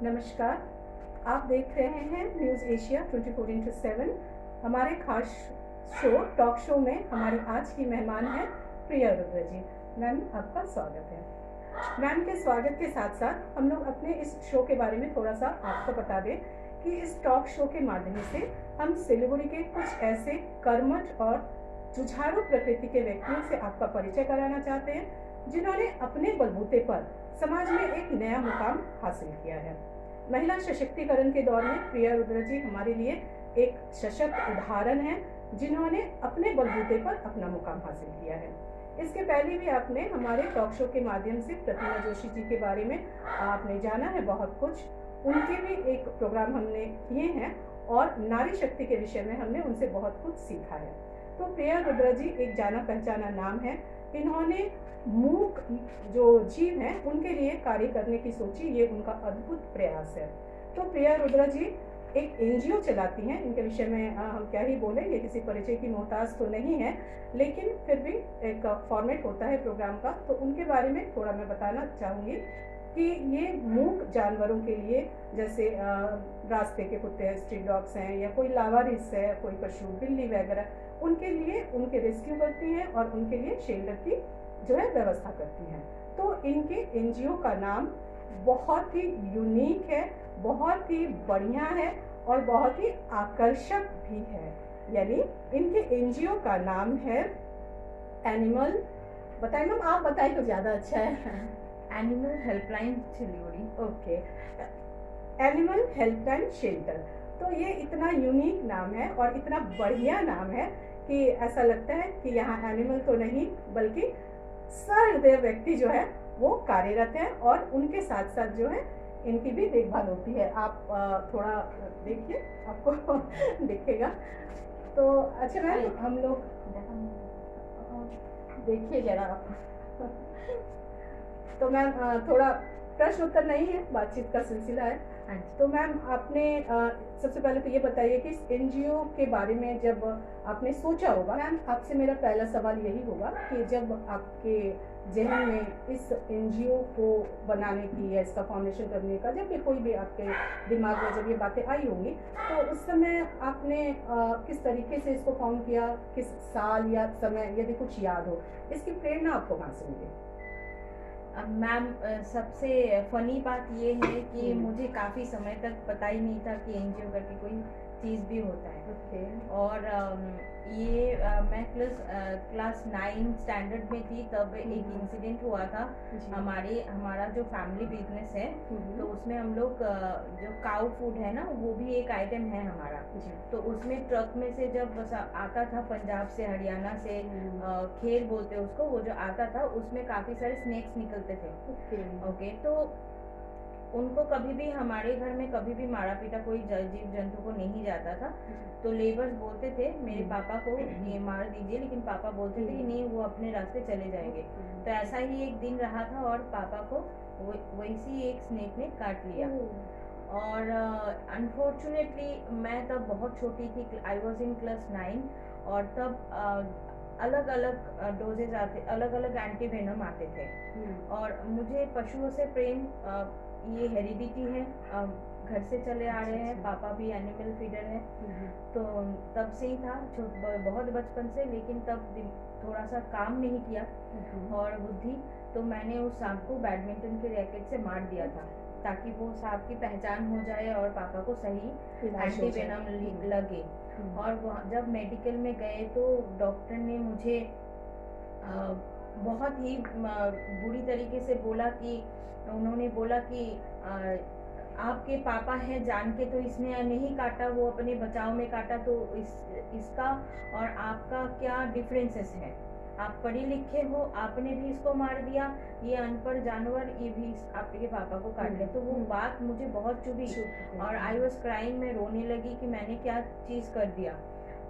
नमस्कार, आप देख रहे हैं न्यूज़ एशिया 24x7। हमारे खास शो टॉक शो में हमारी आज की मेहमान है प्रिया रुद्र जी। मैम, आपका स्वागत है। मैम के स्वागत के साथ साथ हम लोग अपने इस शो के बारे में थोड़ा सा आपको बता दें कि इस टॉक शो के माध्यम से हम सिलीगुड़ी के कुछ ऐसे कर्मठ और जुझारू प्रकृति के व्यक्तियों से आपका परिचय कराना चाहते हैं जिन्होंने अपने बलबूते पर समाज में एक नया मुकाम हासिल किया है। महिला सशक्तिकरण के दौर में प्रिया रुद्र जी हमारे लिए एक सशक्त उदाहरण है जिन्होंने अपने बलबूते पर अपना मुकाम हासिल किया है। इसके पहले भी आपने हमारे टॉक शो के माध्यम से प्रतिमा जोशी जी के बारे में आपने जाना है बहुत कुछ। उनके भी एक प्रोग्राम हमने किए हैं और नारी शक्ति के विषय में हमने उनसे बहुत कुछ सीखा है। तो प्रिया रुद्र जी एक जाना पहचाना नाम है। इन्होंने मूक जो जीव हैं उनके लिए कार्य करने की सोची, ये उनका अद्भुत प्रयास है। तो प्रिया रुद्र जी एक एनजीओ चलाती हैं। इनके विषय में हम क्या ही बोलें, ये किसी परिचय की मोहताज तो नहीं है, लेकिन फिर भी एक फॉर्मेट होता है प्रोग्राम का, तो उनके बारे में थोड़ा मैं बताना चाहूँगी कि ये मूक जानवरों के लिए, जैसे रास्ते के कुत्ते हैं, स्ट्रीट डॉग्स हैं, या कोई लावारिस है, कोई पशु बिल्ली वगैरह, उनके लिए उनके रेस्क्यू करती हैं और उनके लिए शेल्टर की जो है व्यवस्था करती हैं। तो इनके एनजीओ का नाम बहुत ही यूनिक है, बहुत ही बढ़िया है और बहुत ही आकर्षक भी है। यानी इनके एनजीओ का नाम है एनिमल, बताइए मैम, आप बताइए तो ज़्यादा अच्छा है। Animal helpline Siliguri. Okay, animal helpline shelter. तो ये इतना यूनिक नाम है और इतना बढ़िया नाम है कि ऐसा लगता है कि यहाँ एनिमल तो नहीं बल्कि सहृदय व्यक्ति जो है वो कार्यरत है और उनके साथ साथ जो है इनकी भी देखभाल होती है। आप थोड़ा देखिए, आपको दिखेगा। तो अच्छा मैम, हम लोग देखिए जरा आप। तो मैम थोड़ा प्रश्न उत्तर नहीं है, बातचीत का सिलसिला है। तो मैम आपने सबसे पहले तो ये बताइए कि इस एनजीओ के बारे में जब आपने सोचा होगा, मैम आपसे मेरा पहला सवाल यही होगा कि जब आपके जहन में इस एनजीओ को बनाने की या इसका फाउंडेशन करने का, जब भी कोई भी आपके दिमाग में जब ये बातें आई होंगी, तो उस समय आपने किस तरीके से इसको फाउंड किया, किस साल या समय, यदि कुछ याद हो, इसकी प्रेरणा आपको कहाँ से मिली? मैम सबसे फनी बात ये है कि मुझे काफ़ी समय तक पता ही नहीं था कि एनजीओ करके कोई चीज़ भी होता है। और ये मैं क्लास 9 स्टैंडर्ड में थी तब एक इंसिडेंट हुआ था। हमारा जो फैमिली बिजनेस है तो उसमें हम लोग जो काउ फूड है ना, वो भी एक आइटम है हमारा। तो उसमें ट्रक में से जब आता था पंजाब से, हरियाणा से, खेर बोलते हैं उसको, वो जो आता था उसमें काफ़ी सारे स्नेक्स निकलते थे। ओके, तो उनको कभी भी हमारे घर में कभी भी मारा पीटा कोई जीव जंतु को नहीं जाता था। तो लेबर्स बोलते थे मेरे पापा को ये मार दीजिए, लेकिन पापा बोलते थे कि नहीं, वो अपने रास्ते चले जाएंगे। तो ऐसा ही एक दिन रहा था और पापा को वैसी एक स्नेक ने काट लिया। और अनफॉर्चुनेटली मैं तब बहुत छोटी थी, आई वॉज इन क्लास 9, और तब अलग अलग डोजेज आते, अलग अलग एंटीवेनम आते थे। और मुझे पशुओं से प्रेम ये हेरिडिटी है, घर से चले आ रहे हैं, पापा भी एनिमल फीडर है। तो तब से ही था, बहुत बचपन से, लेकिन तब थोड़ा सा काम नहीं किया और बुद्धि, तो मैंने उस सांप को बैडमिंटन के रैकेट से मार दिया था ताकि वो सांप की पहचान हो जाए और पापा को सही एंटीवेनम लगे। और जब मेडिकल में गए तो डॉक्टर ने मुझे बहुत ही बुरी तरीके से बोला कि, उन्होंने बोला कि आपके पापा हैं जान के तो इसने नहीं काटा, वो अपने बचाव में काटा, तो इसका और आपका क्या डिफरेंसेस है? आप पढ़े लिखे हो, आपने भी इसको मार दिया, ये अनपढ़ जानवर ये भी आपके पापा को काट लिया। तो वो बात मुझे बहुत चुभी और आई वॉज क्राइंग, मैं रोने लगी कि मैंने क्या चीज़ कर दिया।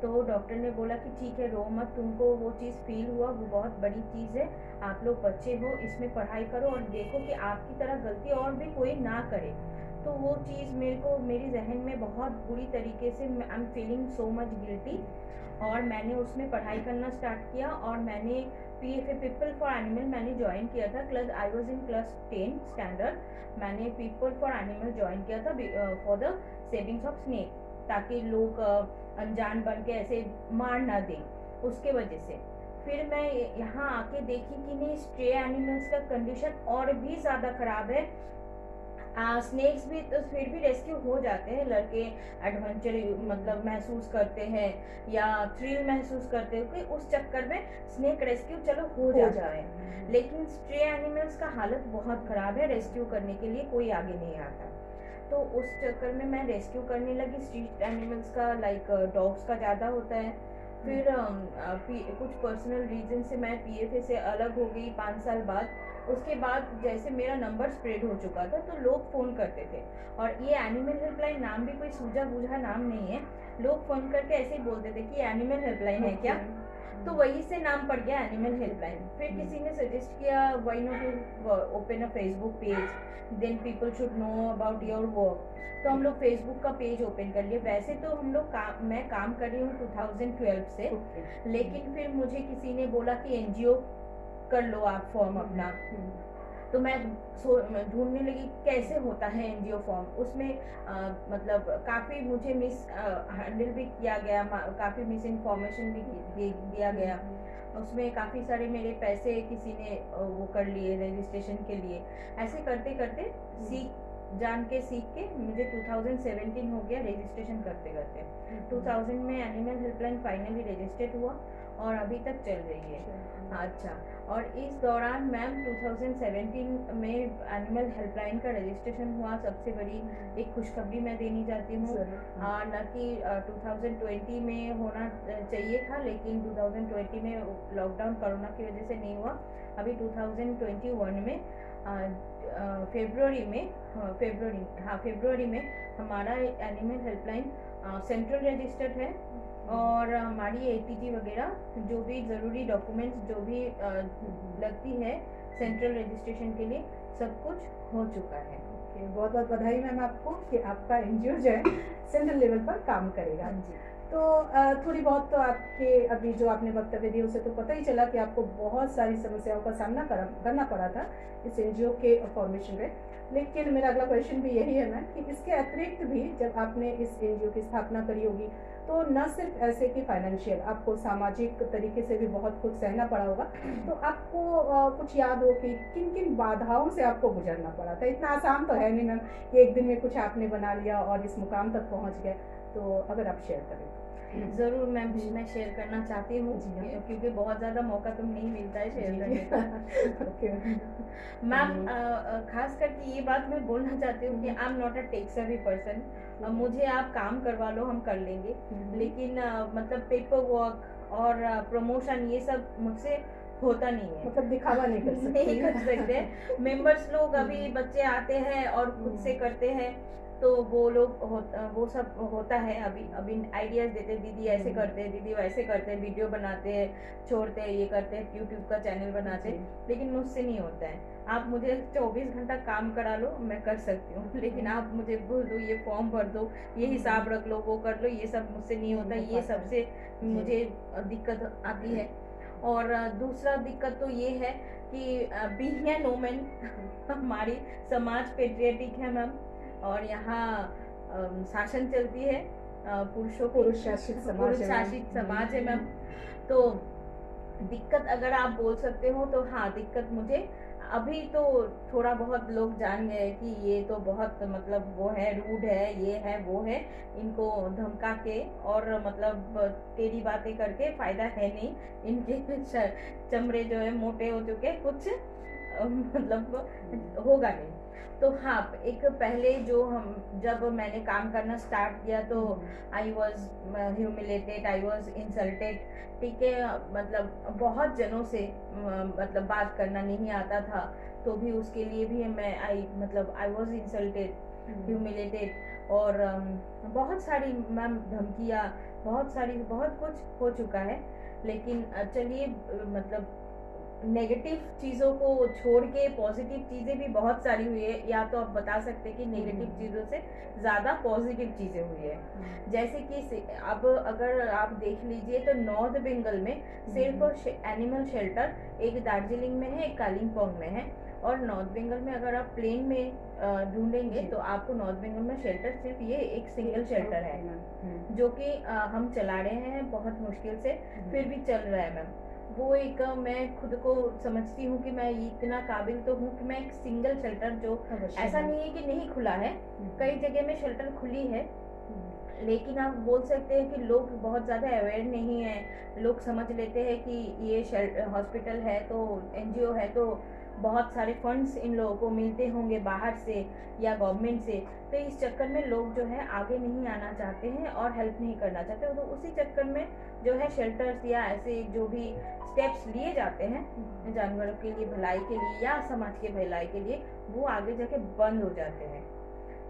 तो डॉक्टर ने बोला कि ठीक है, रो मत, तुमको वो चीज़ फील हुआ, वो बहुत बड़ी चीज़ है, आप लोग बच्चे हो, इसमें पढ़ाई करो और देखो कि आपकी तरह गलती और भी कोई ना करे। तो वो चीज़ मेरी जहन में बहुत बुरी तरीके से, I am feeling so much guilty, और मैंने उसमें पढ़ाई करना स्टार्ट किया और मैंने PFA पीपल फॉर एनिमल मैंने ज्वाइन किया था। I was in class 10 standard. मैंने पीपल फॉर एनिमल ज्वाइन किया था for the savings of snake, ताकि लोग अनजान बन के ऐसे मार ना दें, उसके वजह से। फिर मैं यहाँ आके देखी कि नहीं, स्ट्रे एनिमल्स का कंडीशन और भी ज़्यादा ख़राब है। स्नेक्स भी तो फिर भी रेस्क्यू हो जाते हैं, लड़के एडवेंचर मतलब महसूस करते हैं या थ्रिल महसूस करते हैं कि उस चक्कर में स्नेक रेस्क्यू चलो हो जाता है। लेकिन स्ट्रे एनिमल्स का हालत बहुत ख़राब है, रेस्क्यू करने के लिए कोई आगे नहीं आता। तो उस चक्कर में मैं रेस्क्यू करने लगी। स्ट्रीट एनिमल्स का लाइक डॉग्स का ज़्यादा होता है। फिर कुछ पर्सनल रीजन से मैं PFA से अलग हो गई 5 साल बाद। उसके बाद जैसे मेरा नंबर स्प्रेड हो चुका था तो लोग फ़ोन करते थे, और ये एनिमल हेल्पलाइन नाम भी कोई सूझा बूझा नाम नहीं है। लोग फ़ोन करके ऐसे ही बोलते थे कि एनिमल हेल्पलाइन है क्या, तो वहीं से नाम पड़ गया एनिमल हेल्पलाइन। फिर किसी ने सजेस्ट किया why not you open a Facebook page, then people should know about your work. तो हम लोग फेसबुक का पेज ओपन कर लिए। वैसे तो हम लोग मैं काम कर रही हूँ 2012 से, लेकिन फिर मुझे किसी ने बोला कि NGO कर लो आप फॉर्म अपना। तो मैं ढूंढने लगी कैसे होता है NGO फॉर्म। उसमें मतलब काफ़ी मुझे हैंडल भी किया गया, काफ़ी मिस इन्फॉर्मेशन भी दिया गया। उसमें काफ़ी सारे मेरे पैसे किसी ने वो कर लिए रजिस्ट्रेशन के लिए। ऐसे करते करते सीख के मुझे 2017 हो गया रजिस्ट्रेशन करते करते। 2000 में एनिमल हेल्पलाइन फाइनली रजिस्टर्ड हुआ और अभी तक चल रही है। अच्छा, और इस दौरान मैम 2017 में एनिमल हेल्पलाइन का रजिस्ट्रेशन हुआ। सबसे बड़ी एक खुशखबरी मैं देनी चाहती हूँ, न कि 2020 में होना चाहिए था, लेकिन 2020 में लॉकडाउन कोरोना की वजह से नहीं हुआ। अभी 2021 में फरवरी में हमारा एनिमल हेल्पलाइन सेंट्रल रजिस्टर्ड है, और हमारी ATG वगैरह जो भी ज़रूरी डॉक्यूमेंट्स जो भी लगती है सेंट्रल रजिस्ट्रेशन के लिए, सब कुछ हो चुका है। बहुत बहुत बधाई मैम आपको कि आपका NGO जो है सेंट्रल लेवल पर काम करेगा। तो थोड़ी बहुत तो आपके अभी जो आपने वक्तव्य दिए उसे तो पता ही चला कि आपको बहुत सारी समस्याओं का सामना करना पड़ा था इस NGO के फॉर्मेशन में। लेकिन मेरा अगला क्वेश्चन भी यही है मैम कि इसके अतिरिक्त भी जब आपने इस NGO की स्थापना करी होगी तो न सिर्फ ऐसे कि फाइनेंशियल, आपको सामाजिक तरीके से भी बहुत कुछ सहना पड़ा होगा। तो आपको कुछ याद हो कि किन किन बाधाओं से आपको गुजरना पड़ा था? इतना आसान तो है नहीं मैम कि एक दिन में कुछ आपने बना लिया और इस मुकाम तक पहुंच गए। तो अगर आप शेयर करें तो। ज़रूर मैम, मैं शेयर करना चाहती हूँ क्योंकि बहुत ज़्यादा मौका तो नहीं मिलता है शेयर करने का। मैम खास करके ये बात मैं बोलना चाहती हूँ कि I am not a tech savvy person. मुझे आप काम करवा लो, हम कर लेंगे, लेकिन मतलब पेपर वर्क और प्रमोशन ये सब मुझसे होता नहीं है। मतलब दिखावा नहीं कर सकते। मेंबर्स लोग अभी बच्चे आते हैं और खुद से करते हैं, तो वो सब होता है। अभी आइडियाज़ देते हैं, दीदी ऐसे करते हैं, दीदी वैसे करते हैं, वीडियो बनाते हैं, छोड़ते हैं, ये करते हैं, यूट्यूब का चैनल बनाते हैं, लेकिन मुझसे नहीं होता है। आप मुझे 24 घंटा काम करा लो, मैं कर सकती हूँ, लेकिन आप मुझे बोल दो ये फॉर्म भर दो, ये हिसाब रख लो, वो कर लो, ये सब मुझसे नहीं होता। ये सबसे मुझे दिक्कत आती है। और दूसरा दिक्कत तो ये है कि बीइंग एन वुमेन हमारी समाज पेट्रियाटिक है मैम, और यहाँ शासन चलती है पुरुष शासित समाज है मैम। तो दिक्कत अगर आप बोल सकते हो तो हाँ, दिक्कत मुझे अभी तो थोड़ा बहुत लोग जान गए कि ये तो बहुत मतलब वो है, रूड है, ये है, वो है, इनको धमका के और मतलब टेढ़ी बातें करके फ़ायदा है नहीं, इनके चमड़े जो है मोटे हो चुके, कुछ मतलब होगा नहीं। तो हाँ, एक पहले जब मैंने काम करना स्टार्ट किया तो I was humiliated, I was insulted, ठीक है। मतलब बहुत जनों से मतलब बात करना नहीं आता था, तो भी उसके लिए भी आई वॉज इंसल्टेड, ह्यूमिलेटेड, और बहुत सारी मैम धमकियाँ, बहुत कुछ हो चुका है। लेकिन चलिए मतलब नेगेटिव चीज़ों को छोड़ के पॉजिटिव चीज़ें भी बहुत सारी हुई है, या तो आप बता सकते हैं कि नेगेटिव चीज़ों से ज़्यादा पॉजिटिव चीज़ें हुई है। जैसे कि अब अगर आप देख लीजिए तो नॉर्थ बंगाल में सिर्फ एनिमल शेल्टर एक दार्जिलिंग में है, एक कालिम्पोंग में है, और नॉर्थ बंगाल में अगर आप प्लेन में ढूंढेंगे तो आपको नॉर्थ बंगाल में शेल्टर सिर्फ ये एक सिंगल शेल्टर है, जो कि हम चला रहे हैं बहुत मुश्किल से, फिर भी चल रहा है मैम। वो एक मैं खुद को समझती हूँ कि मैं इतना काबिल तो हूँ कि मैं एक सिंगल शेल्टर, जो ऐसा नहीं है कि नहीं खुला है, कई जगह में शेल्टर खुली है, लेकिन आप बोल सकते हैं कि लोग बहुत ज़्यादा अवेयर नहीं है। लोग समझ लेते हैं कि ये हॉस्पिटल है तो एनजीओ है तो बहुत सारे फंड्स इन लोगों को मिलते होंगे बाहर से या गवर्नमेंट से, तो इस चक्कर में लोग जो है आगे नहीं आना चाहते हैं और हेल्प नहीं करना चाहते, तो उसी चक्कर में जो है शेल्टर्स या ऐसे जो भी स्टेप्स लिए जाते हैं जानवरों के लिए भलाई के लिए या समाज के भलाई के लिए, वो आगे जाके बंद हो जाते हैं।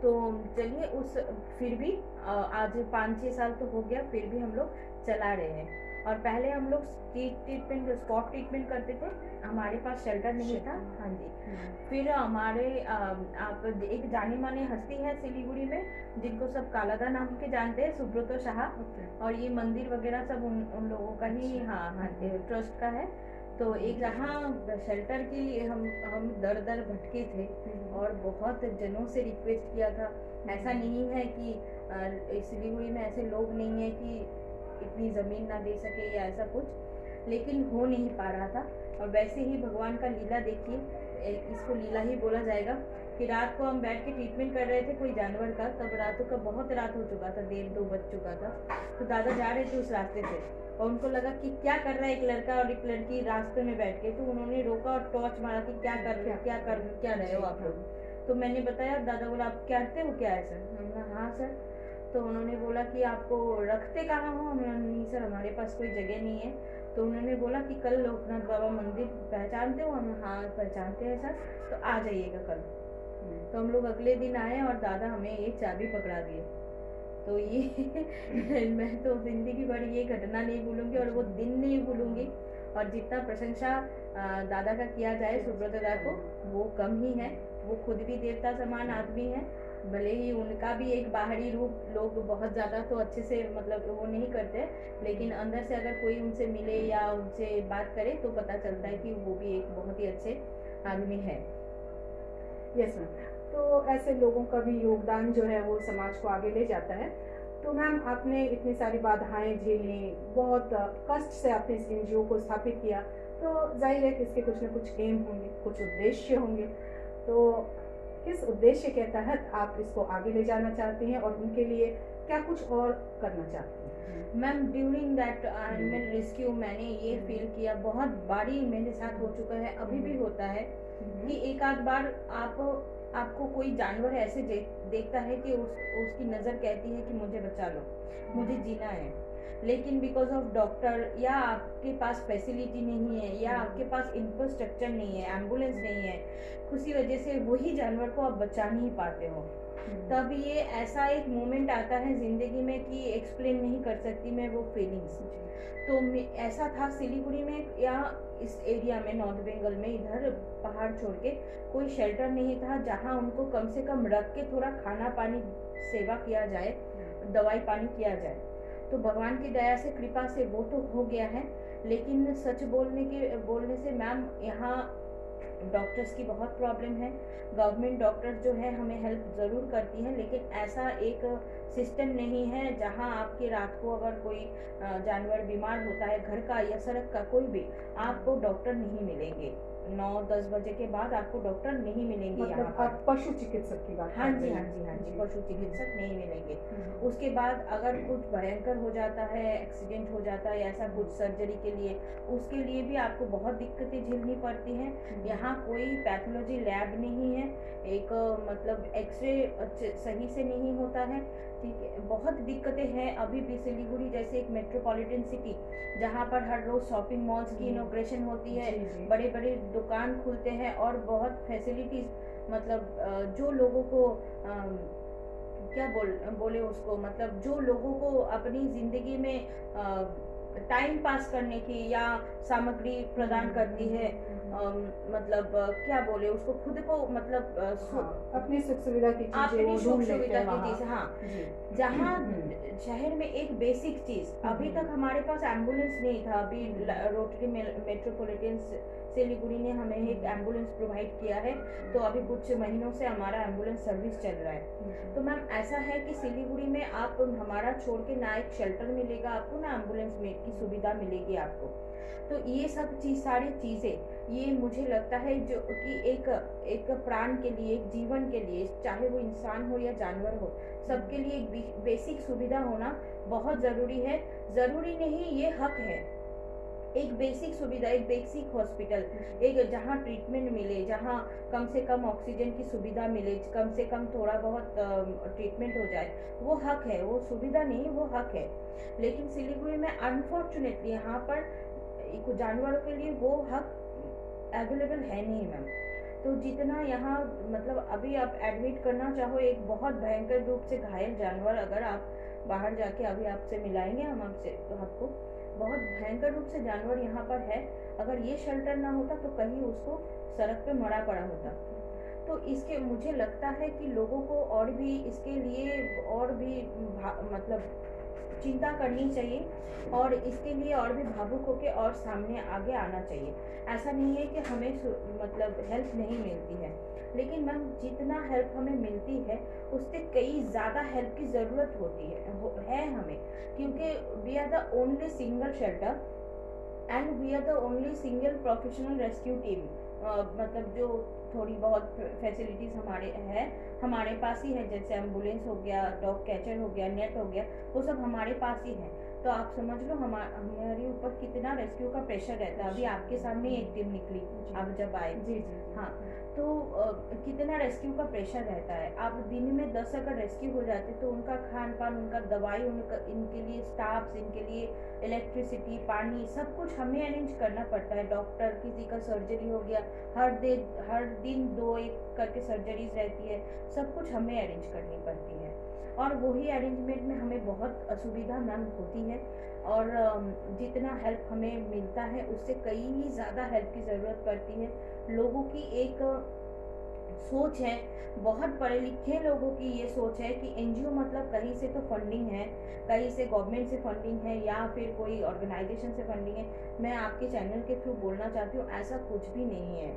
तो चलिए उस फिर भी आज 5-6 साल तो हो गया, फिर भी हम लोग चला रहे हैं। और पहले हम लोग स्पॉट ट्रीटमेंट करते थे, हमारे पास शेल्टर नहीं था। हाँ जी। फिर हमारे आप एक जानी मानी हस्ती है सिलीगुड़ी में जिनको सब कालादा नाम के जानते हैं, सुब्रतो शाह, और ये मंदिर वगैरह सब उन लोगों का ही हाँ ट्रस्ट का है। तो एक जहाँ शेल्टर की हम दर दर भटके थे और बहुत जनों से रिक्वेस्ट किया था। ऐसा नहीं है कि सिलीगुड़ी में ऐसे लोग नहीं है कि इतनी ज़मीन ना दे सके या ऐसा कुछ, लेकिन हो नहीं पा रहा था। और वैसे ही भगवान का लीला देखिए, इसको लीला ही बोला जाएगा कि रात को हम बैठ के ट्रीटमेंट कर रहे थे कोई जानवर का, तब रातों का बहुत रात हो चुका था, 1:30-2 बज चुका था। तो दादा जा रहे थे उस रास्ते से और उनको लगा कि क्या कर रहा है एक लड़का और एक लड़की रास्ते में बैठ के, तो उन्होंने रोका और टॉर्च मारा कि क्या रहे हो आप लोग। तो मैंने बताया, दादा बोला आप करते हो क्या है सर? हमने कहा हाँ सर। तो उन्होंने बोला कि आपको रखते कहाँ हो? हमने नहीं सर हमारे पास कोई जगह नहीं है। तो उन्होंने बोला कि कल लोकनाथ बाबा मंदिर पहचानते हो? हम हाँ पहचानते हैं सर, तो आ जाइएगा कल। तो हम लोग अगले दिन आए और दादा हमें एक चाबी पकड़ा दिए। तो ये मैं तो जिंदगी भर ये घटना नहीं भूलूंगी और वो दिन नहीं भूलूंगी। और जितना प्रशंसा दादा का किया जाए सुब्रत दादा को, वो कम ही है। वो खुद भी देवता समान आदमी है, भले ही उनका भी एक बाहरी रूप लोग बहुत ज़्यादा तो अच्छे से मतलब वो नहीं करते, लेकिन अंदर से अगर कोई उनसे मिले या उनसे बात करे तो पता चलता है कि वो भी एक बहुत ही अच्छे आदमी है। Yes ma'am. तो ऐसे लोगों का भी योगदान जो है वो समाज को आगे ले जाता है। तो मैम आपने इतनी सारी बाधाएं झेली, बहुत कष्ट से आपने इस एनजीओ को स्थापित किया, तो जाहिर है कि इसके कुछ न कुछ एम होंगे, कुछ उद्देश्य होंगे। तो किस उद्देश्य के तहत आप इसको आगे ले जाना चाहती हैं और उनके लिए क्या कुछ और करना चाहती हैं? Ma'am during that animal rescue मैंने ये फील किया, बहुत बारी मेरे साथ हो चुका है, अभी भी होता है कि एक आध बार आपको कोई जानवर ऐसे देखता है कि उसकी नज़र कहती है कि मुझे बचा लो, मुझे जीना है, लेकिन बिकॉज ऑफ डॉक्टर या आपके पास फैसिलिटी नहीं है या आपके पास इंफ्रास्ट्रक्चर नहीं है, एम्बुलेंस नहीं है, उसी वजह से वही जानवर को आप बचा नहीं पाते हो। तब ये ऐसा एक मोमेंट आता है ज़िंदगी में कि एक्सप्लेन नहीं कर सकती मैं वो फीलिंग्स। तो ऐसा था सिलीगुड़ी में या इस एरिया में नॉर्थ बंगाल में, इधर पहाड़ छोड़ के कोई शेल्टर नहीं था जहाँ उनको कम से कम रख के थोड़ा खाना पानी सेवा किया जाए, दवाई पानी किया जाए। तो भगवान की दया से कृपा से वो तो हो गया है, लेकिन सच बोलने से मैम यहाँ डॉक्टर्स की बहुत प्रॉब्लम है। गवर्नमेंट डॉक्टर्स जो है हमें हेल्प ज़रूर करती है, लेकिन ऐसा एक सिस्टम नहीं है जहां आपके रात को अगर कोई जानवर बीमार होता है घर का या सड़क का कोई भी, आपको डॉक्टर नहीं मिलेंगे। 9-10 बजे के बाद आपको डॉक्टर नहीं मिलेंगे। मतलब आप पशु चिकित्सक की बात? हाँ जी, पशु चिकित्सक नहीं मिलेंगे। उसके बाद अगर कुछ भयंकर हो जाता है, एक्सीडेंट हो जाता है, ऐसा कुछ सर्जरी के लिए, उसके लिए भी आपको बहुत दिक्कतें झेलनी पड़ती हैं। यहाँ कोई पैथोलॉजी लैब नहीं है, एक मतलब एक्सरे सही से नहीं होता है, ठीक है, बहुत दिक्कतें हैं अभी भी। सिलीगुड़ी जैसे एक मेट्रोपॉलिटन सिटी जहाँ पर हर रोज शॉपिंग मॉल्स की इनॉग्रेशन होती है, बड़े बड़े दुकान खुलते हैं और बहुत फैसिलिटीज, मतलब जो लोगों को क्या बोले उसको, मतलब जो लोगों को अपनी ज़िंदगी में टाइम पास करने की या सामग्री प्रदान करती है, मतलब क्या बोले उसको, खुद को मतलब अपनी सुख सुविधा की चीजें वो ढूंढ लेते हैं वहाँ। हाँ, जहाँ शहर में एक बेसिक चीज, अभी तक हमारे पास एम्बुलेंस नहीं था। अभी रोटरी मेट्रोपॉलिटन सिलीगुड़ी ने हमें एक एम्बुलेंस प्रोवाइड किया है, तो अभी कुछ महीनों से हमारा एम्बुलेंस सर्विस चल रहा है। तो मैम ऐसा है कि सिलीगुड़ी में आप हमारा छोड़ के ना एक शेल्टर मिलेगा आपको, ना एम्बुलेंस में की सुविधा मिलेगी आपको। तो ये सब सारी चीज़ें, ये मुझे लगता है जो कि एक प्राण के लिए, एक जीवन के लिए, चाहे वो इंसान हो या जानवर हो, सबके लिए एक बेसिक सुविधा होना बहुत ज़रूरी है। ज़रूरी नहीं, ये हक है। एक बेसिक सुविधा, एक बेसिक हॉस्पिटल, एक जहाँ ट्रीटमेंट मिले, जहाँ कम से कम ऑक्सीजन की सुविधा मिले, कम से कम थोड़ा बहुत ट्रीटमेंट हो जाए, वो हक है। वो सुविधा नहीं, वो हक है। लेकिन सिलीगुड़ी में अनफॉर्चुनेटली यहाँ पर जानवरों के लिए वो हक अवेलेबल है नहीं मैम। तो जितना यहाँ मतलब अभी आप एडमिट करना चाहो एक बहुत भयंकर रूप से घायल जानवर, अगर आप बाहर जाके अभी आपसे मिलाएंगे हम आपसे, तो आपको बहुत भयंकर रूप से जानवर यहाँ पर है। अगर ये शेल्टर ना होता तो कहीं उसको सड़क पे मरा पड़ा होता। तो इसके मुझे लगता है कि लोगों को और भी इसके लिए और भी मतलब चिंता करनी चाहिए, और इसके लिए और भी भावुक होकर और सामने आगे आना चाहिए। ऐसा नहीं है कि हमें मतलब हेल्प नहीं मिलती है, लेकिन मैम जितना हेल्प हमें मिलती है उससे कई ज़्यादा हेल्प की ज़रूरत होती है हमें, क्योंकि we are the only single shelter and we are the only single professional rescue team. मतलब जो थोड़ी बहुत फैसिलिटीज़ हमारे पास ही है, जैसे एम्बुलेंस हो गया, डॉग कैचर हो गया, नेट हो गया, वो सब हमारे पास ही है। तो आप समझ लो हमारे ऊपर कितना रेस्क्यू का प्रेशर रहता है। अभी आपके सामने एक टीम निकली, आप जब आए, जी हाँ, तो कितना रेस्क्यू का प्रेशर रहता है। आप दिन में 10 अगर रेस्क्यू हो जाते तो उनका खान पान, उनका दवाई, इनके लिए स्टाफ्स, इनके लिए इलेक्ट्रिसिटी, पानी, सब कुछ हमें अरेंज करना पड़ता है। डॉक्टर, किसी का सर्जरी हो गया, हर दिन 2-1 करके सर्जरीज रहती है, सब कुछ हमें अरेंज करनी पड़ती है। और वही अरेंजमेंट में हमें बहुत असुविधा मैम होती है, और जितना हेल्प हमें मिलता है उससे कई ज़्यादा हेल्प की ज़रूरत पड़ती है। लोगों की एक सोच है, बहुत पढ़े लिखे लोगों की ये सोच है कि एनजीओ मतलब कहीं से तो फंडिंग है, कहीं से गवर्नमेंट से फंडिंग है या फिर कोई ऑर्गेनाइजेशन से फंडिंग है। मैं आपके चैनल के थ्रू बोलना चाहती हूँ, ऐसा कुछ भी नहीं है,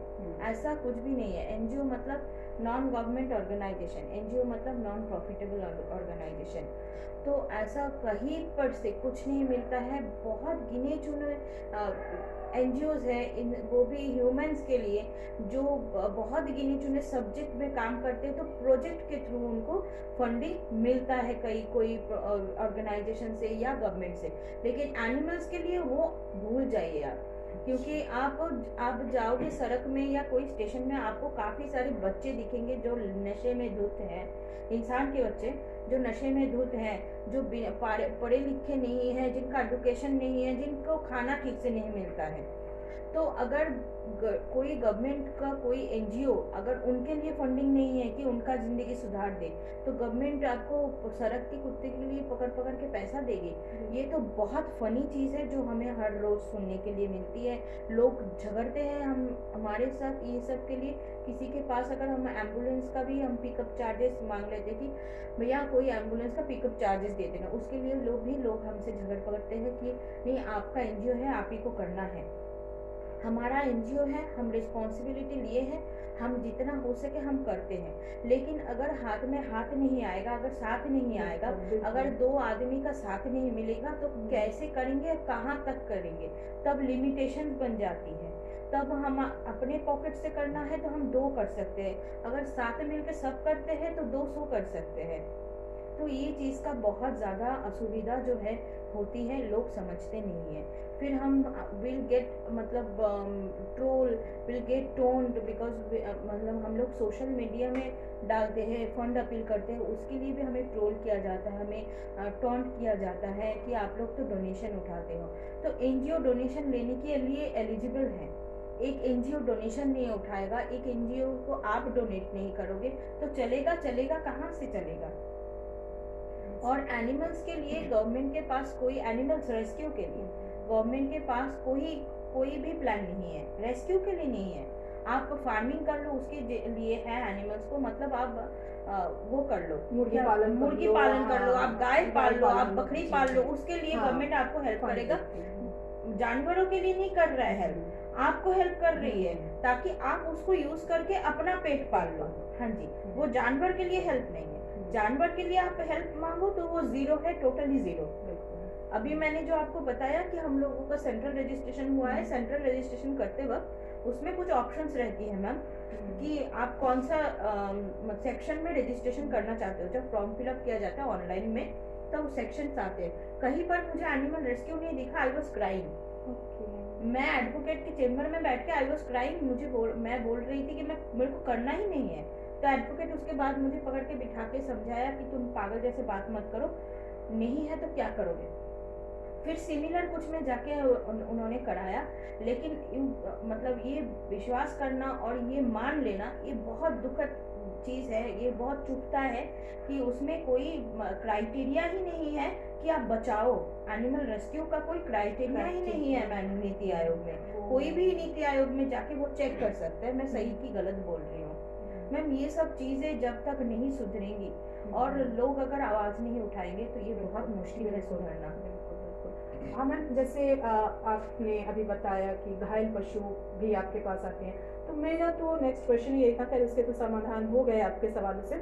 ऐसा कुछ भी नहीं है। एनजीओ मतलब नॉन गवर्नमेंट ऑर्गेनाइजेशन, एनजीओ मतलब नॉन प्रॉफिटेबल ऑर्गेनाइजेशन। तो ऐसा कहीं पर से कुछ नहीं मिलता है। बहुत गिने चुने एनजीओज है, इन वो भी ह्यूमंस के लिए, जो बहुत गिने चुने सब्जेक्ट में काम करते हैं, तो प्रोजेक्ट के थ्रू उनको फंडिंग मिलता है कोई ऑर्गेनाइजेशन से या गवर्नमेंट से। लेकिन एनिमल्स के लिए वो भूल जाइए आप, क्योंकि आप जाओगे सड़क में या कोई स्टेशन में, आपको काफ़ी सारे बच्चे दिखेंगे जो नशे में धुत हैं, इंसान के बच्चे जो नशे में धुत हैं, जो पढ़े लिखे नहीं हैं, जिनका एजुकेशन नहीं है, जिनको खाना ठीक से नहीं मिलता है। तो अगर कोई गवर्नमेंट का कोई एनजीओ अगर उनके लिए फंडिंग नहीं है कि उनका ज़िंदगी सुधार दे, तो गवर्नमेंट आपको सड़क के कुत्ते के लिए पकड़ पकड़ के पैसा देगी। ये तो बहुत फनी चीज़ है जो हमें हर रोज़ सुनने के लिए मिलती है। लोग झगड़ते हैं हमारे साथ ये सब के लिए। किसी के पास अगर हम एम्बुलेंस का भी हम पिकअप चार्जेस मांग लेते कि भैया कोई एम्बुलेंस का पिकअप चार्जेस दे देना, उसके लिए लोग हमसे झगड़ पकड़ते हैं कि नहीं, आपका एनजीओ है, आप ही को करना है। हमारा एनजीओ है, हम रिस्पॉन्सिबिलिटी लिए हैं, हम जितना हो सके हम करते हैं। लेकिन अगर हाथ में हाथ नहीं आएगा, अगर साथ नहीं आएगा, अगर 2 आदमी का साथ नहीं मिलेगा तो कैसे करेंगे, कहाँ तक करेंगे? तब लिमिटेशंस बन जाती है। तब हम अपने पॉकेट से करना है तो हम 2 कर सकते हैं, अगर साथ मिलकर सब करते हैं तो 200 कर सकते हैं। तो ये चीज़ का बहुत ज़्यादा असुविधा जो है होती है, लोग समझते नहीं हैं। फिर हम विल गेट मतलब troll, will get toned because मतलब हम लोग सोशल मीडिया में डालते हैं, फंड अपील करते हैं, उसके लिए भी हमें ट्रोल किया जाता है, हमें टॉन्ट किया जाता है कि आप लोग तो डोनेशन उठाते हो। तो एनजीओ डोनेशन लेने के लिए एलिजिबल है। एक एनजीओ डोनेशन नहीं उठाएगा, एक एनजीओ को आप डोनेट नहीं करोगे तो चलेगा कहाँ से चलेगा? और एनिमल्स के लिए गवर्नमेंट के पास कोई एनिमल्स रेस्क्यू के लिए गवर्नमेंट के पास कोई भी प्लान नहीं है, रेस्क्यू के लिए नहीं है। आप फार्मिंग कर लो उसके लिए है एनिमल्स को, मतलब आप वो कर लो, मुर्गी पालन कर लो, आप गाय पाल लो, आप बकरी पाल लो, उसके लिए गवर्नमेंट आपको हेल्प करेगा। जानवरों के लिए नहीं कर रहा है हेल्प, आपको हेल्प कर रही है ताकि आप उसको यूज करके अपना पेट पाल लो। हाँ जी, वो जानवर के लिए हेल्प नहीं है। जानवर के लिए आप हेल्प मांगो तो वो जीरो है, टोटली जीरो। अभी मैंने जो आपको बताया कि हम लोगों का सेंट्रल रजिस्ट्रेशन हुआ है, सेंट्रल रजिस्ट्रेशन करते वक्त उसमें कुछ ऑप्शंस रहती है मैम कि आप कौन सा सेक्शन में रजिस्ट्रेशन करना चाहते हो। जब फॉर्म फिलअप किया जाता है ऑनलाइन में तो सेक्शंस आते हैं। कहीं पर मुझे एनिमल रेस्क्यू नहीं दिखा, आई वाज क्राइंग। मैं एडवोकेट के चेम्बर में बैठ के आई वाज क्राइंग, मैं बोल रही थी कि मेरे को करना ही नहीं है। तो एडवोकेट उसके बाद मुझे पकड़ के बिठा के समझाया कि तुम पागल जैसे बात मत करो, नहीं है तो क्या करोगे। फिर सिमिलर कुछ में जाके उन्होंने कराया, लेकिन मतलब ये विश्वास करना और ये मान लेना ये बहुत दुखद चीज़ है, ये बहुत चुभता है कि उसमें कोई क्राइटेरिया ही नहीं है कि आप बचाओ। एनिमल रेस्क्यू का कोई क्राइटेरिया ही नहीं है मैम नीति आयोग में। कोई भी नीति आयोग में जाके वो चेक कर सकते हैं मैं सही की गलत बोल रही हूँ। मैम ये सब चीज़ें जब तक नहीं सुधरेंगी और लोग अगर आवाज़ नहीं उठाएंगे तो ये बहुत मुश्किल है सुधरना। हाँ मैम, जैसे आपने अभी बताया कि घायल पशु भी आपके पास आते हैं, तो मेरा तो नेक्स्ट क्वेश्चन ये था, खैर उसके तो समाधान हो गए आपके सवालों से।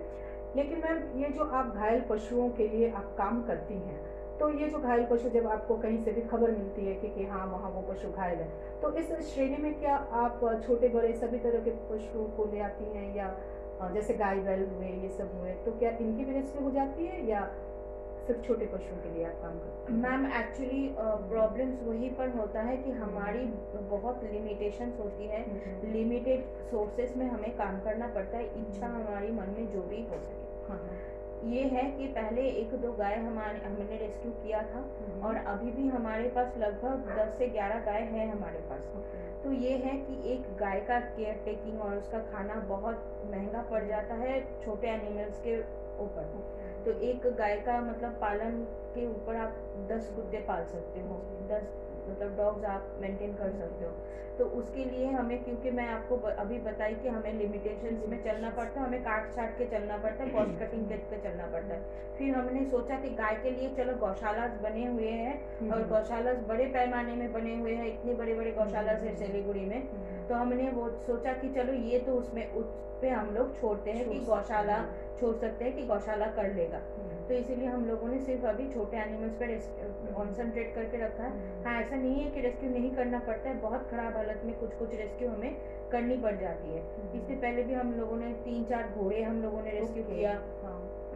लेकिन मैम ये जो आप घायल पशुओं के लिए आप काम करती हैं, तो ये जो घायल पशु जब आपको कहीं से भी खबर मिलती है कि हाँ वहाँ वो पशु घायल है, तो इस श्रेणी में क्या आप छोटे बड़े सभी तरह के पशुओं को ले आती हैं, या जैसे गाय बैल हुए ये सब हुए, तो क्या इनकी भी रेस्क्यू हो जाती है या सिर्फ छोटे पशुओं के लिए आप काम करते हैं? मैम एक्चुअली प्रॉब्लम्स वहीं पर होता है कि हमारी बहुत लिमिटेशंस होती है, लिमिटेड सोर्सेस में हमें काम करना पड़ता है, इच्छा हमारी मन में जो भी हो सके। ये है कि पहले 1-2 गाय हमने रेस्क्यू किया था और अभी भी हमारे पास लगभग 10 से 11 गाय है हमारे पास। तो ये है कि एक गाय का केयर टेकिंग और उसका खाना बहुत महंगा पड़ जाता है छोटे एनिमल्स के ऊपर। तो एक गाय का मतलब पालन के ऊपर आप 10 कुत्ते पाल सकते हो, 10 मतलब डॉग्स आप मेंटेन कर सकते हो। तो उसके लिए हमें, क्योंकि मैं आपको अभी बताई कि हमें लिमिटेशंस में चलना पड़ता है, हमें काट छाट के चलना पड़ता है, कॉस्ट कटिंग करके चलना पड़ता है। फिर हमने सोचा कि गाय के लिए चलो गौशालास बने हुए हैं और गौशालास बड़े पैमाने में बने हुए हैं, इतने बड़े बड़े गौशालास है सिलीगुड़ी में। तो हमने वो सोचा कि चलो ये तो उस पे हम लोग छोड़ते हैं कि गौशाला छोड़ सकते हैं कि गौशाला कर लेगा। तो इसीलिए हम लोगों ने सिर्फ अभी छोटे एनिमल्स पर कॉन्सेंट्रेट करके रखा है। हाँ, ऐसा नहीं है कि रेस्क्यू नहीं करना पड़ता है, बहुत खराब हालत में कुछ रेस्क्यू हमें करनी पड़ जाती है। इससे पहले भी हम लोगों ने 3-4 घोड़े हम लोगों ने रेस्क्यू किया।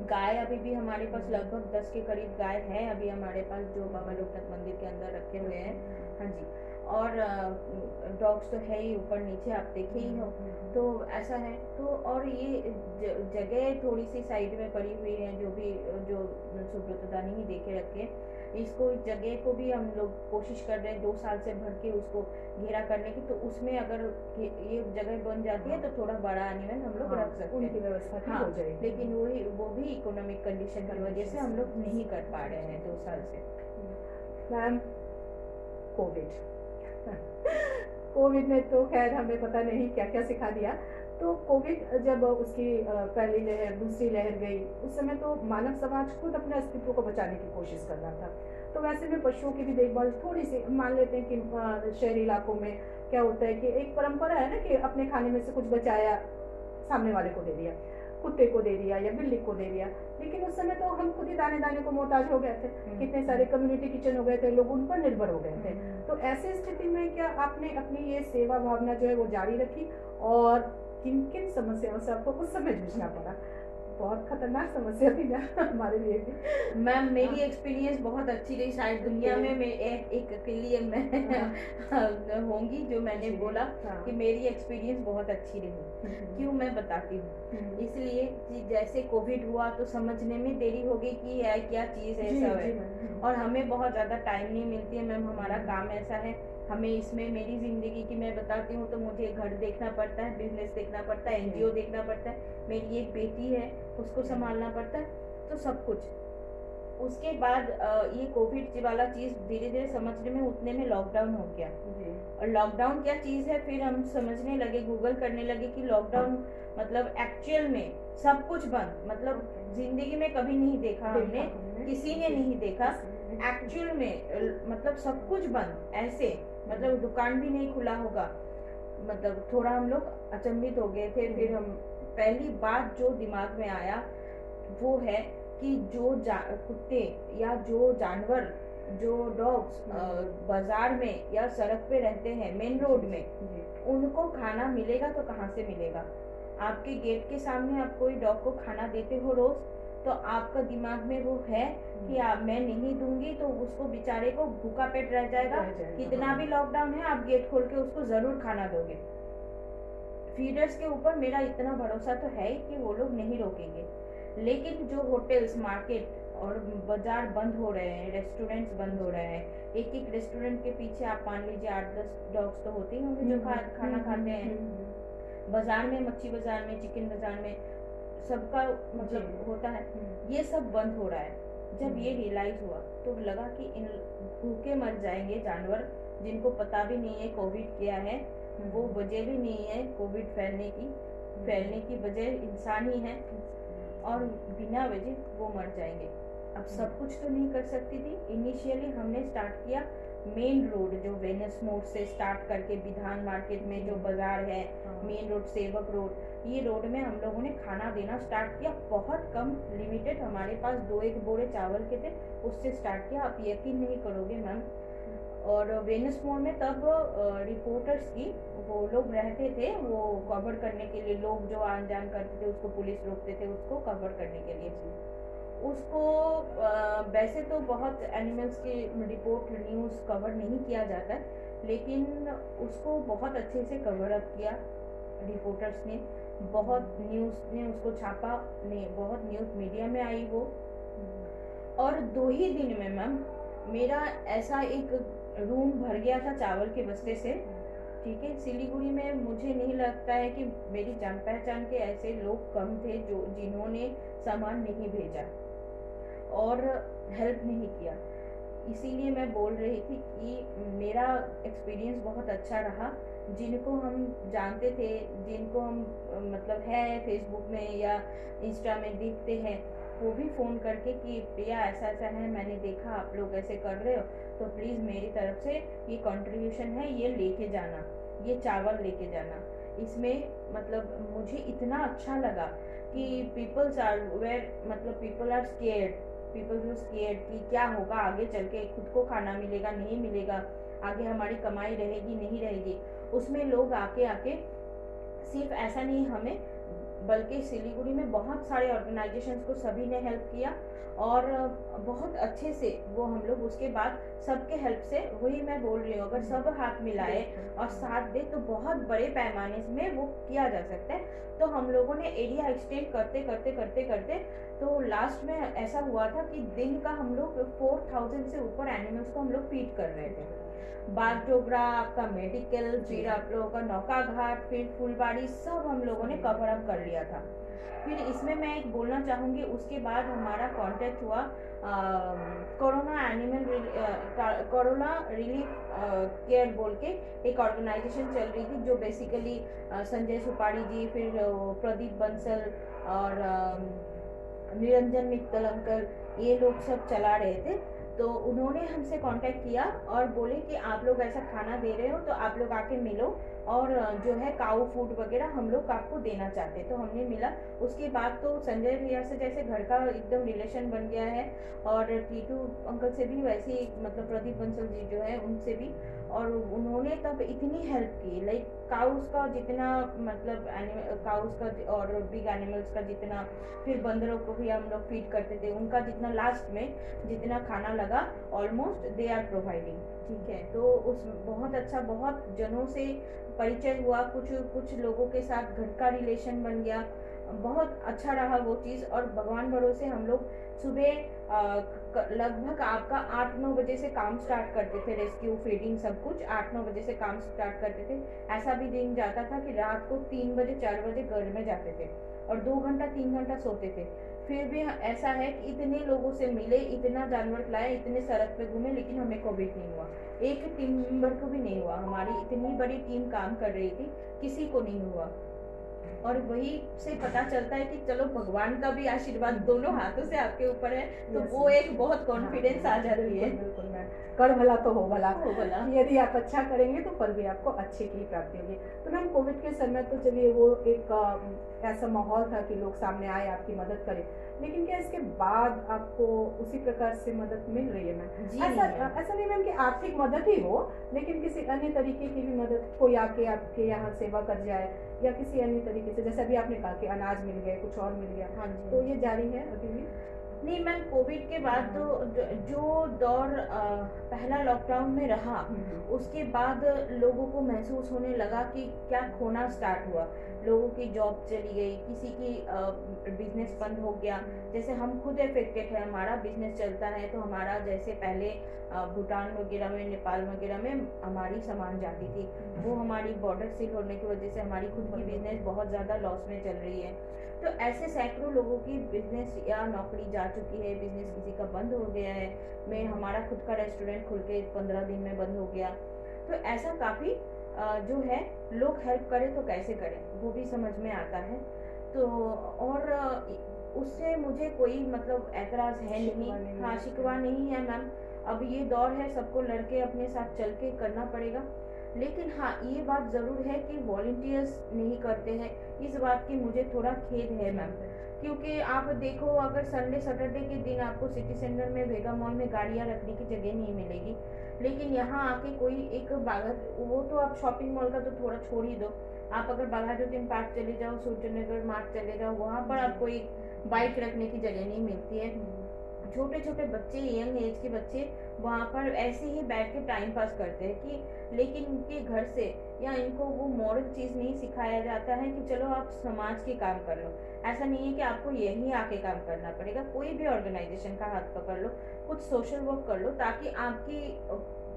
गाय अभी भी हमारे पास लगभग 10 के करीब गाय है अभी हमारे पास, जो बाबा लोकनाथ मंदिर के अंदर रखे हुए हैं। हाँ जी, और डॉग्स तो है ही, ऊपर नीचे आप देखे ही हो। तो ऐसा है। तो और ये जगह थोड़ी सी साइड में पड़ी हुई है, जो सुब्रतदानी ही देखे रखे। इसको जगह को भी हम लोग कोशिश कर रहे हैं 2 साल से भर के उसको घेरा करने की। तो उसमें अगर ये जगह बन जाती है तो थोड़ा बड़ा एनिमल हम लोग रख सकते हैं, उनकी व्यवस्था हो जाएगी। लेकिन वो भी इकोनॉमिक कंडीशन की वजह से हम लोग नहीं कर पा रहे हैं 2 साल से। मैम, कोविड ने तो खैर हमें पता नहीं क्या क्या सिखा दिया। तो कोविड जब उसकी पहली लहर दूसरी लहर गई, उस समय तो मानव समाज खुद अपने अस्तित्व को बचाने की कोशिश कर रहा था। तो वैसे में पशुओं की भी देखभाल थोड़ी सी, मान लेते हैं कि शहरी इलाकों में क्या होता है कि एक परंपरा है ना कि अपने खाने में से कुछ बचाया सामने वाले को दे दिया, कुत्ते को दे दिया या बिल्ली को दे दिया। लेकिन उस समय तो हम खुद ही दाने दाने को मोहताज हो गए थे, कितने सारे कम्युनिटी किचन हो गए थे, लोग उन पर निर्भर हो गए थे। तो ऐसी स्थिति में क्या आपने अपनी ये सेवा भावना जो है वो जारी रखी, और किन किन समस्याओं से आपको उस समय जूझना पड़ा? बहुत खतरनाक समस्या थी ना हमारे लिए भी। मैम, मेरी एक्सपीरियंस बहुत अच्छी रही। शायद दुनिया में मैं एक अकेली मैं होंगी जो मैंने बोला कि मेरी एक्सपीरियंस बहुत अच्छी रही। क्यों, मैं बताती हूँ। इसलिए कि जैसे कोविड हुआ तो समझने में देरी हो गई कि यह क्या चीज़ है, सब है, और हमें बहुत ज़्यादा टाइम नहीं मिलती है मैम। हमारा काम ऐसा है, हमें इसमें मेरी ज़िंदगी की मैं बताती हूँ तो मुझे घर देखना पड़ता है, बिजनेस देखना पड़ता है, NGO देखना पड़ता है, मेरी एक बेटी है उसको संभालना पड़ता है। तो सब कुछ उसके बाद ये कोविड वाला चीज़ धीरे धीरे समझने में उतने में लॉकडाउन हो गया जी। और लॉकडाउन क्या चीज़ है, फिर हम समझने लगे, गूगल करने लगे कि लॉकडाउन मतलब एक्चुअल में सब कुछ बंद, मतलब जिंदगी में कभी नहीं देखा हमने, किसी ने नहीं देखा एक्चुअल में, मतलब सब कुछ बंद ऐसे, मतलब दुकान भी नहीं खुला होगा। मतलब थोड़ा हम लोग अचंभित हो गए थे। फिर हम पहली बात जो दिमाग में आया वो है कि जो कुत्ते या जो जानवर, जो डॉग्स बाजार में या सड़क पे रहते हैं, मेन रोड में, उनको खाना मिलेगा तो कहाँ से मिलेगा? आपके गेट के सामने आप कोई डॉग को खाना देते हो रोज, तो आपका दिमाग में वो है कि मैं नहीं दूंगी तो उसको बेचारे को भूखा पेट रह जाएगा। कितना भी लॉकडाउन है, आप गेट खोल के उसको जरूर खाना दोगे। फीडर्स के ऊपर मेरा इतना भरोसा तो है कि वो लोग नहीं रोकेंगे। लेकिन जो होटल्स, मार्केट और बाजार बंद हो रहे हैं, रेस्टोरेंट्स बंद हो रहे हैं, एक एक रेस्टोरेंट के पीछे आप मान लीजिए 8-10 डॉग्स तो होते ही होंगे जो खाना खाते हैं। बाजार में, मच्छी बाजार में, चिकन बाजार में, सबका मतलब होता है, ये सब बंद हो रहा है। जब ये रियलाइज हुआ तो लगा कि इन भूखे मर जाएंगे जानवर, जिनको पता भी नहीं है कोविड क्या है, वो वजह भी नहीं है कोविड फैलने की वजह इंसान ही है, और बिना वजह वो मर जाएंगे। अब सब कुछ तो नहीं कर सकती थी। इनिशियली हमने स्टार्ट किया मेन रोड, जो वेनस मोड़ से स्टार्ट करके विधान मार्केट में जो बाजार है, मेन रोड, सेवक रोड, ये रोड में हम लोगों ने खाना देना स्टार्ट किया। बहुत कम, लिमिटेड, हमारे पास 2-1 बोरे चावल के थे, उससे स्टार्ट किया। आप यकीन नहीं करोगे मैम। और वेनस मोड़ में तब रिपोर्टर्स की वो लोग रहते थे, वो कवर करने के लिए, लोग जो आन जान करते थे उसको पुलिस रोकते थे, उसको कवर करने के लिए। उसको वैसे तो बहुत एनिमल्स की रिपोर्ट, न्यूज़ कवर नहीं किया जाता है, लेकिन उसको बहुत अच्छे से कवर अप किया रिपोर्टर्स ने। बहुत न्यूज़ ने उसको छापा, ने बहुत न्यूज़ मीडिया में आई वो। और 2 ही दिन में मैम मेरा ऐसा एक रूम भर गया था चावल के बस्ते से। ठीक है, सिलीगुड़ी में मुझे नहीं लगता है कि मेरी जान पहचान के ऐसे लोग कम थे जो जिन्होंने सामान नहीं भेजा और हेल्प नहीं किया। इसीलिए मैं बोल रही थी कि मेरा एक्सपीरियंस बहुत अच्छा रहा। जिनको हम जानते थे, जिनको हम मतलब है फेसबुक में या इंस्टा में देखते हैं, वो भी फ़ोन करके कि प्रिया ऐसा ऐसा है, मैंने देखा आप लोग ऐसे कर रहे हो, तो प्लीज़ मेरी तरफ से ये कंट्रीब्यूशन है, ये लेके जाना, ये चावल लेके जाना। इसमें मतलब मुझे इतना अच्छा लगा कि पीपल आर स्केयर्ड कि क्या होगा आगे चल के, खुद को खाना मिलेगा नहीं मिलेगा, आगे हमारी कमाई रहेगी नहीं रहेगी। उसमें लोग आके सिर्फ ऐसा नहीं हमें, बल्कि सिलीगुड़ी में बहुत सारे ऑर्गेनाइजेशंस को सभी ने हेल्प किया और बहुत अच्छे से वो हम लोग उसके बाद सबके हेल्प से, वही मैं बोल रही हूँ, अगर सब हाथ मिलाए और साथ दे तो बहुत बड़े पैमाने में वो किया जा सकता है। तो हम लोगों ने एरिया एक्सटेंड करते तो लास्ट में ऐसा हुआ था कि दिन का हम लोग 4000 से ऊपर एनिमल्स को हम लोग फीड कर रहे थे। बागडोगरा, आपका मेडिकल, फिर आप लोगों का नौका घाट, फिर फुलबाड़ी, सब हम लोगों ने कवर अप कर लिया था। फिर इसमें मैं एक बोलना चाहूँगी, उसके बाद हमारा कांटेक्ट हुआ कोरोना रिलीफ केयर बोल के एक ऑर्गेनाइजेशन चल रही थी, जो बेसिकली संजय सुपारी जी, फिर प्रदीप बंसल और निरंजन मित्तल अंकल, ये लोग सब चला रहे थे। तो उन्होंने हमसे कांटेक्ट किया और बोले कि आप लोग ऐसा खाना दे रहे हो तो आप लोग आके मिलो, और जो है काऊ फूड वगैरह हम लोग आपको देना चाहते। तो हमने मिला। उसके बाद तो संजय भैया से जैसे घर का एकदम रिलेशन बन गया है, और टीटू अंकल से भी वैसे ही, मतलब प्रदीप बंसल जी जो है उनसे भी। और उन्होंने तब इतनी हेल्प की, लाइक काउस का जितना, मतलब काउस का और बिग एनिमल्स का जितना, फिर बंदरों को भी हम लोग फीड करते थे, उनका जितना लास्ट में जितना खाना लगा ऑलमोस्ट दे आर प्रोवाइडिंग। ठीक है, तो उस बहुत अच्छा, बहुत जनों से परिचय हुआ, कुछ लोगों के साथ घर का रिलेशन बन गया, बहुत अच्छा रहा वो चीज़। और भगवान भरोसे हम लोग सुबह लगभग आपका 8-9 बजे से काम स्टार्ट करते थे, रेस्क्यू, फीडिंग, सब कुछ 8-9 बजे से काम स्टार्ट करते थे। ऐसा भी दिन जाता था कि रात को 3 बजे 4 बजे घर में जाते थे और 2 घंटा 3 घंटा सोते थे। फिर भी ऐसा है कि इतने लोगों से मिले, इतना जानवर लाए, इतने सड़क पे घूमे, लेकिन हमें कोविड नहीं हुआ। एक टीम मेंबर को भी नहीं हुआ। हमारी इतनी बड़ी टीम काम कर रही थी, किसी को नहीं हुआ। और वही से पता चलता है कि चलो भगवान का भी आशीर्वाद दोनों हाथों से आपके ऊपर है, तो वो एक बहुत कॉन्फिडेंस आ जाती है। बिल्कुल मैम, कर भला तो हो भला। हो भला। यदि आप अच्छा करेंगे तो फल भी आपको अच्छे की प्राप्ति होगी। तो मैम कोविड के समय तो चलिए वो एक ऐसा माहौल था कि लोग सामने आए आपकी मदद करें, लेकिन क्या इसके बाद आपको उसी प्रकार से मदद मिल रही है मैम? ऐसा नहीं मैम कि आर्थिक मदद ही हो, लेकिन किसी अन्य तरीके की भी मदद, कोई आके आपके यहाँ सेवा कर जाए या किसी अन्य तरीके से, जैसे अभी आपने कहा कि अनाज मिल गया, कुछ और मिल गया। हाँ जी। तो ये जारी है अभी भी? नहीं मैम, कोविड के बाद तो जो दौर पहला लॉकडाउन में रहा, उसके बाद लोगों को महसूस होने लगा कि क्या खोना स्टार्ट हुआ। लोगों की जॉब चली गई, किसी की बिजनेस बंद हो गया। जैसे हम खुद अफेक्टेड है, हमारा बिजनेस चलता है तो हमारा जैसे पहले भूटान वगैरह में, नेपाल वगैरह में हमारी सामान जाती थी, वो हमारी बॉर्डर सील होने की वजह से हमारी खुद की बिजनेस बहुत ज़्यादा लॉस में चल रही है। तो ऐसे सैकड़ों लोगों की बिजनेस या नौकरी जा चुकी है, बिजनेस किसी का बंद हो गया है। मैं हमारा खुद का रेस्टोरेंट खुल के 15 दिन में बंद हो गया। तो ऐसा काफ़ी जो है, लोग हेल्प करें तो कैसे करें वो भी समझ में आता है। तो और उससे मुझे कोई मतलब एतराज़ है नहीं, हाँ शिकवा नहीं है मैम। अब ये दौर है, सबको लड़के अपने साथ चल के करना पड़ेगा। लेकिन हाँ, ये बात ज़रूर है कि वॉलंटियर्स नहीं करते हैं, इस बात की मुझे थोड़ा खेद है मैम। क्योंकि आप देखो, अगर संडे सैटरडे के दिन आपको सिटी सेंटर में वेगा मॉल में गाड़ियाँ रखने की जगह नहीं मिलेगी, लेकिन यहाँ आके कोई एक बागा, वो तो आप शॉपिंग मॉल का तो थोड़ा छोड़ ही दो, आप अगर बाघाजोतिन पार्क चले जाओ, सूर्यनगर मार्ट चले जाओ, वहाँ पर आपको एक बाइक रखने की जगह नहीं मिलती है। छोटे छोटे बच्चे, यंग एज के बच्चे वहाँ पर ऐसे ही बैठ के टाइम पास करते हैं कि, लेकिन उनके घर से या इनको वो मॉरल चीज़ नहीं सिखाया जाता है कि चलो आप समाज के काम कर लो। ऐसा नहीं है कि आपको यहीं आके काम करना पड़ेगा, कोई भी ऑर्गेनाइजेशन का हाथ पकड़ लो, कुछ सोशल वर्क कर लो, ताकि आपकी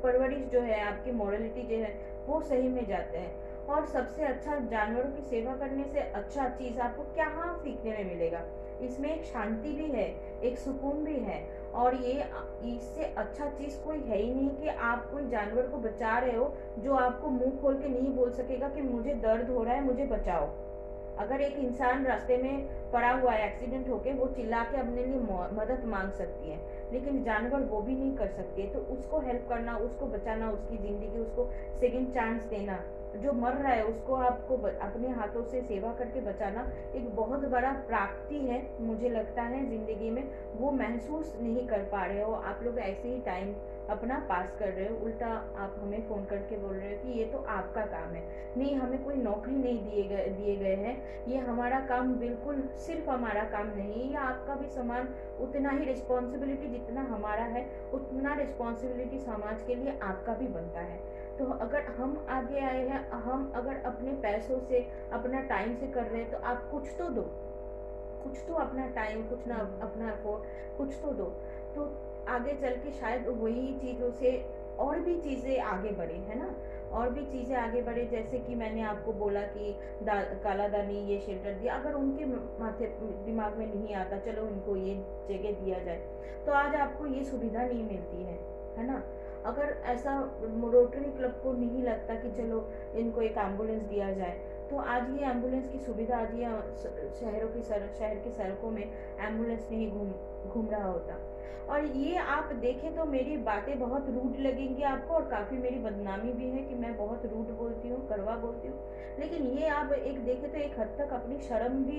परवरिश जो है, आपकी मॉरलिटी जो है वो सही में जाते हैं। और सबसे अच्छा, जानवरों की सेवा करने से अच्छा चीज़ आपको क्या सीखने में मिलेगा? इसमें एक शांति भी है, एक सुकून भी है, और ये इससे अच्छा चीज़ कोई है ही नहीं कि आप कोई जानवर को बचा रहे हो जो आपको मुंह खोल के नहीं बोल सकेगा कि मुझे दर्द हो रहा है, मुझे बचाओ। अगर एक इंसान रास्ते में पड़ा हुआ है, एक्सीडेंट होके, वो चिल्ला के अपने लिए मदद मांग सकती है, लेकिन जानवर वो भी नहीं कर सकती है। तो उसको हेल्प करना, उसको बचाना, उसकी ज़िंदगी, उसको सेकंड चांस देना, जो मर रहा है उसको आपको अपने हाथों से सेवा करके बचाना एक बहुत बड़ा प्राप्ति है, मुझे लगता है ज़िंदगी में। वो महसूस नहीं कर पा रहे हो आप लोग, ऐसे ही टाइम अपना पास कर रहे हो। उल्टा आप हमें फ़ोन करके बोल रहे हो कि ये तो आपका काम है। नहीं, हमें कोई नौकरी नहीं दिए गए हैं, ये हमारा काम बिल्कुल सिर्फ हमारा काम नहीं है, ये आपका भी समान उतना ही रिस्पॉन्सिबिलिटी जितना हमारा है, उतना रिस्पॉन्सिबिलिटी समाज के लिए आपका भी बनता है। तो अगर हम आगे आए हैं, हम अगर अपने पैसों से, अपना टाइम से कर रहे हैं, तो आप कुछ तो दो, कुछ तो अपना टाइम, कुछ ना अपना एफर्ट, कुछ तो दो। तो आगे चल के शायद वही चीज़ों से और भी चीज़ें आगे बढ़े, है ना, और भी चीज़ें आगे बढ़े। जैसे कि मैंने आपको बोला कि काला दानी, ये शेल्टर दिया, अगर उनके माथे दिमाग में नहीं आता चलो उनको ये जगह दिया जाए, तो आज आपको ये सुविधा नहीं मिलती है ना। अगर ऐसा रोटरी क्लब को नहीं लगता कि चलो इनको एक एम्बुलेंस दिया जाए, तो आज ये एम्बुलेंस की सुविधा, आज ये शहर की सड़कों में एम्बुलेंस नहीं घूम रहा होता। और ये आप देखें तो मेरी बातें बहुत रूड लगेंगी आपको, और काफ़ी मेरी बदनामी भी है कि मैं बहुत रूड बोलती हूँ, कड़वा बोलती हूँ, लेकिन ये आप एक देखें तो एक हद तक अपनी शर्म भी,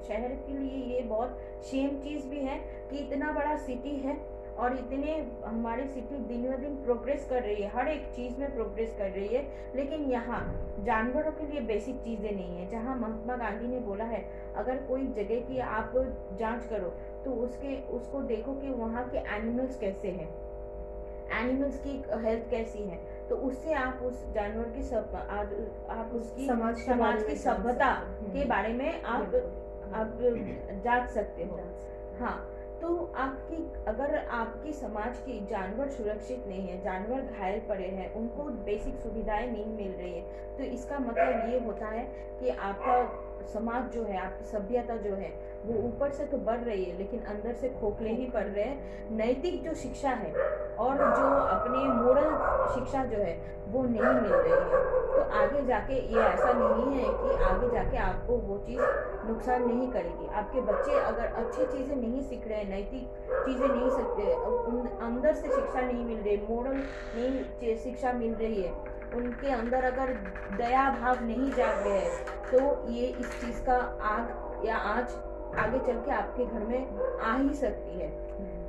शहर के लिए ये बहुत शेम चीज़ भी है कि इतना बड़ा सिटी है और इतने हमारी सिटी दिन ब दिन प्रोग्रेस कर रही है, हर एक चीज़ में प्रोग्रेस कर रही है, लेकिन यहाँ जानवरों के लिए बेसिक चीज़ें नहीं है। जहाँ महात्मा गांधी ने बोला है, अगर कोई जगह की आप जांच करो तो उसको देखो कि वहाँ के एनिमल्स कैसे हैं, एनिमल्स की हेल्थ कैसी है, तो उससे आप उस जानवर की आप उसकी समाज की सभ्यता के बारे में आप जांच सकते हो। हाँ, तो आपकी अगर आपकी समाज की जानवर सुरक्षित नहीं है, जानवर घायल पड़े हैं, उनको बेसिक सुविधाएं नहीं मिल रही है, तो इसका मतलब ये होता है कि आपका समाज जो है, आपकी सभ्यता जो है, वो ऊपर से तो बढ़ रही है लेकिन अंदर से खोखले ही पड़ रहे हैं। नैतिक जो शिक्षा है और जो अपने मोरल शिक्षा जो है वो नहीं मिल रही है। तो आगे जाके ये ऐसा नहीं है कि आगे जाके आपको वो चीज़ नुकसान नहीं करेगी। आपके बच्चे अगर अच्छी चीज़ें नहीं सीख रहे हैं, नैतिक चीज़ें नहीं सीख रहे, अंदर से शिक्षा नहीं मिल रही, मोरल नहीं शिक्षा मिल रही है, उनके अंदर अगर दया भाव नहीं जाग रहे हैं, तो ये इस चीज़ का आग या आज आगे चल के आपके घर में आ ही सकती है।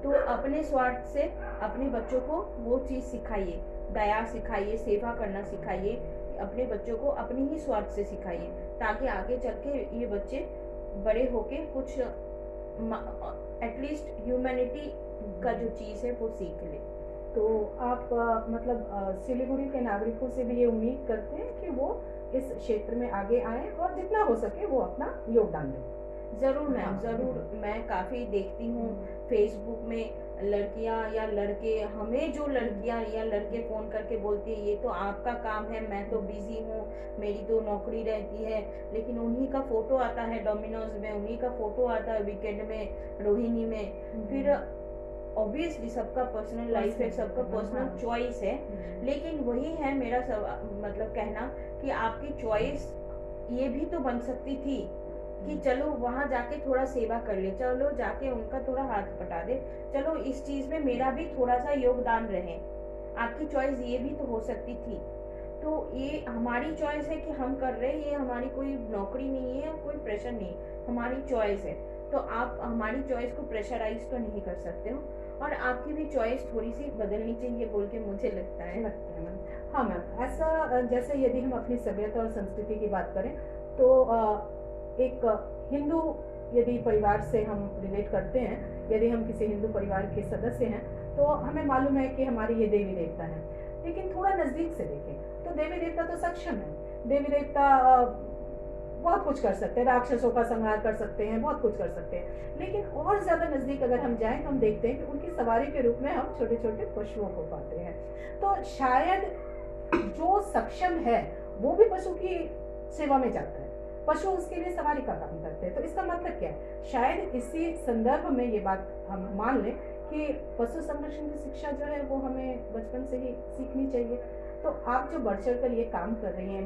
तो अपने स्वार्थ से अपने बच्चों को वो चीज़ सिखाइए, दया सिखाइए, सेवा करना सिखाइए, अपने बच्चों को अपनी ही स्वार्थ से सिखाइए, ताकि आगे चल के ये बच्चे बड़े होके कुछ एटलीस्ट ह्यूमैनिटी का जो चीज़ है वो सीख ले। तो आप मतलब सिलीगुड़ी के नागरिकों से भी ये उम्मीद करते हैं कि वो इस क्षेत्र में आगे आएं और जितना हो सके वो अपना योगदान दें। ज़रूर मैम, ज़रूर। मैं काफ़ी देखती हूँ फेसबुक में लड़कियाँ या लड़के, हमें जो लड़कियाँ या लड़के फ़ोन करके बोलती है ये तो आपका काम है, मैं तो बिज़ी हूँ, मेरी तो नौकरी रहती है, लेकिन उन्हीं का फ़ोटो आता है डोमिनोज में, उन्हीं का फ़ोटो आता है वीकेंड में, रोहिणी में। फिर ऑब्वियसली सबका पर्सनल लाइफ है, सबका पर्सनल चॉइस है, लेकिन वही है मेरा मतलब कहना कि आपकी चॉइस ये भी तो बन सकती थी कि चलो वहाँ जाके थोड़ा सेवा कर ले, चलो जाके उनका थोड़ा हाथ पटा दे, चलो इस चीज़ में मेरा भी थोड़ा सा योगदान रहे। आपकी चॉइस ये भी तो हो सकती थी। तो ये हमारी चॉइस है कि हम कर रहे हैं, ये हमारी कोई नौकरी नहीं है, कोई प्रेशर नहीं, हमारी चॉइस है। तो आप हमारी चॉइस को प्रेशराइज तो नहीं कर सकते हो, और आपकी भी चॉइस थोड़ी सी बदलनी चाहिए बोल के मुझे लगता है। मैम, हाँ मैम, ऐसा जैसे यदि हम अपनी सभ्यता और संस्कृति की बात करें तो एक हिंदू यदि परिवार से हम रिलेट करते हैं, यदि हम किसी हिंदू परिवार के सदस्य हैं, तो हमें मालूम है कि हमारे ये देवी देवता हैं। लेकिन थोड़ा नज़दीक से देखें तो देवी देवता तो सक्षम है, देवी देवता बहुत कुछ कर सकते हैं, राक्षसों का संहार कर सकते हैं, बहुत कुछ कर सकते हैं। लेकिन और ज़्यादा नज़दीक अगर हम जाएं तो हम देखते हैं कि उनकी सवारी के रूप में हम छोटे छोटे पशुओं को पाते हैं। तो शायद जो सक्षम है वो भी पशु की सेवा में जाता है, पशु उसके लिए सवारी का काम करते हैं। तो इसका मतलब क्या है? शायद इसी संदर्भ में ये बात हम मान लें कि पशु संरक्षण की शिक्षा जो है वो हमें बचपन से ही सीखनी चाहिए। तो आप जो बढ़ चढ़ कर ये काम कर रही हैं,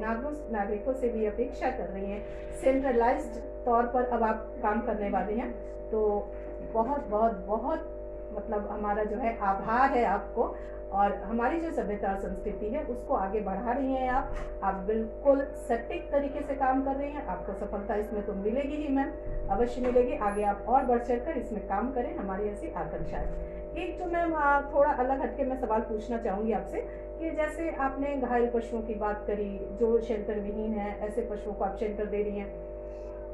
नागरिकों से भी अपेक्षा कर रही हैं, सेंट्रलाइज्ड तौर पर अब आप काम करने वाली हैं, तो बहुत बहुत बहुत मतलब हमारा जो है आभार है आपको। और हमारी जो सभ्यता और संस्कृति है उसको आगे बढ़ा रही हैं आप बिल्कुल सटीक तरीके से काम कर रही हैं। आपको सफलता इसमें तो मिलेगी ही मैम, अवश्य मिलेगी। आगे आप और बढ़ चढ़ कर इसमें काम करें, हमारी ऐसी आकांक्षा है। एक जो मैम थोड़ा अलग हटके मैं सवाल पूछना चाहूँगी आपसे कि जैसे आपने घायल पशुओं की बात करी, जो शेल्टर विहीन है, ऐसे पशुओं को आप शेल्टर दे रही हैं।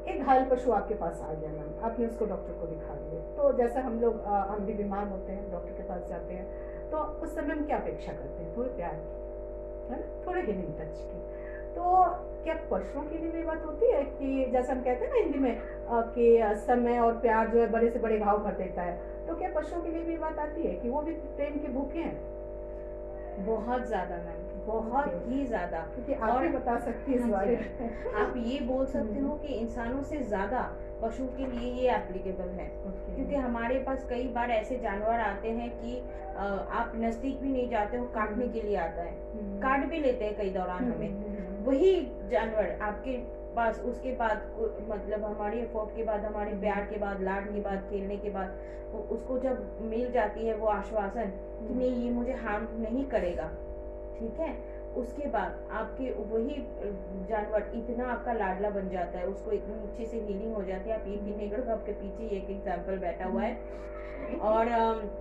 एक घायल पशु आपके पास आ गया मैम, आपने उसको डॉक्टर को दिखा दिया, तो जैसा हम लोग हम भी बीमार होते हैं, डॉक्टर के पास जाते हैं, तो उस समय हम क्या अपेक्षा करते हैं? थोड़े प्यार की, है ना, थोड़े हीलिंग टच की। तो क्या पशुओं के लिए भी बात होती है कि जैसे हम कहते हैं ना हिंदी में कि समय और प्यार जो है बड़े से बड़े घाव भर देता है, तो क्या पशुओं के लिए भी बात आती है कि वो भी प्रेम के भूखे हैं? बहुत ज़्यादा मैम, बहुत ही ज़्यादा। क्योंकि आप भी बता सकती हैं इस बारे में। आप ये बोल सकते हो कि इंसानों से ज़्यादा पशु के लिए ये एप्लीकेबल है, क्योंकि हमारे पास कई बार ऐसे जानवर आते हैं कि आप नज़दीक भी नहीं जाते हो, काटने के लिए आता है, काट भी लेते हैं कई दौरान हमें। वही जानवर आपके पास उसके बाद मतलब हमारी एफर्ट के बाद, हमारे प्यार के बाद, लाड के बाद, खेलने के बाद उसको जब मिल जाती है वो आश्वासन कि नहीं ये मुझे हार्म नहीं करेगा, ठीक है, उसके बाद आपके वही जानवर इतना आपका लाडला बन जाता है, उसको इतनी अच्छे से हीलिंग हो जाती है। आप ये भी नहीं करो, आपके पीछे एक एग्जाम्पल बैठा हुआ है और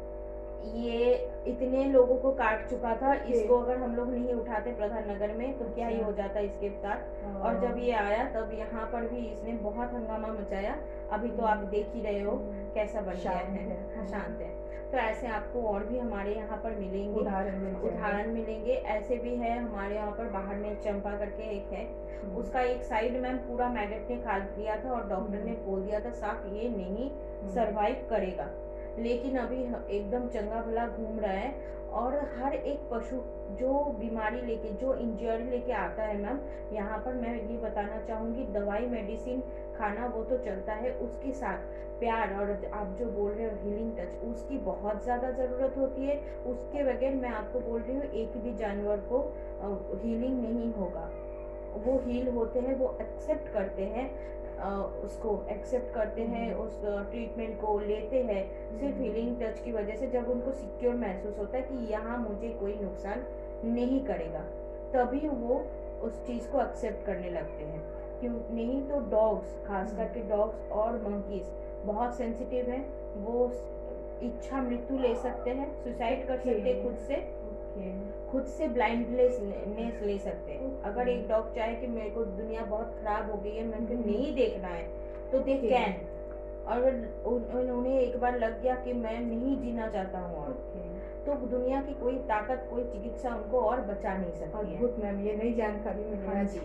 ये इतने लोगों को काट चुका था, इसको अगर हम लोग नहीं उठाते प्रधान नगर में तो क्या ही हो जाता इसके साथ। और जब ये आया तब यहाँ पर भी इसने बहुत हंगामा मचाया। अभी तो आप देख ही रहे हो कैसा बन गया है, शांत है। तो ऐसे आपको और भी हमारे यहाँ पर मिलेंगे, उदाहरण मिलेंगे। ऐसे भी है हमारे यहाँ पर बाहर में चंपा करके एक है, उसका एक साइड मैम पूरा मैगट ने खा लिया था और डॉक्टर ने बोल दिया था साफ ये नहीं सरवाइव करेगा। लेकिन अभी एकदम चंगा भला घूम रहा है। और हर एक पशु जो बीमारी लेके, जो इंजरी लेके आता है मैम, यहाँ पर मैं ये बताना चाहूँगी, दवाई मेडिसिन खाना वो तो चलता है, उसके साथ प्यार और आप जो बोल रहे हो हीलिंग टच, उसकी बहुत ज़्यादा ज़रूरत होती है। उसके बगैर मैं आपको बोल रही हूँ एक भी जानवर को हीलिंग नहीं होगा। वो हील होते हैं, वो एक्सेप्ट करते हैं, उसको एक्सेप्ट करते हैं, उस ट्रीटमेंट को लेते हैं सिर्फ हीलिंग टच की वजह से। जब उनको सिक्योर महसूस होता है कि यहाँ मुझे कोई नुकसान नहीं करेगा, तभी वो उस चीज़ को एक्सेप्ट करने लगते हैं। क्यों नहीं तो डॉग्स, खास करके डॉग्स और मंकीज बहुत सेंसिटिव हैं। वो इच्छा मृत्यु ले सकते हैं, सुसाइड कर सकते हैं खुद से ब्लाइंडनेस ले सकते हैं। अगर एक डॉग चाहे कि मेरे को दुनिया बहुत खराब हो गई है, मेरे को नहीं देखना है, तो दे कैन। और उन्हें एक बार लग गया कि मैं नहीं जीना चाहता हूँ और तो दुनिया की कोई ताकत, कोई चिकित्सा उनको और बचा नहीं सकती है। अद्भुत मैम, ये नई जानकारी मिली। हाँ जी,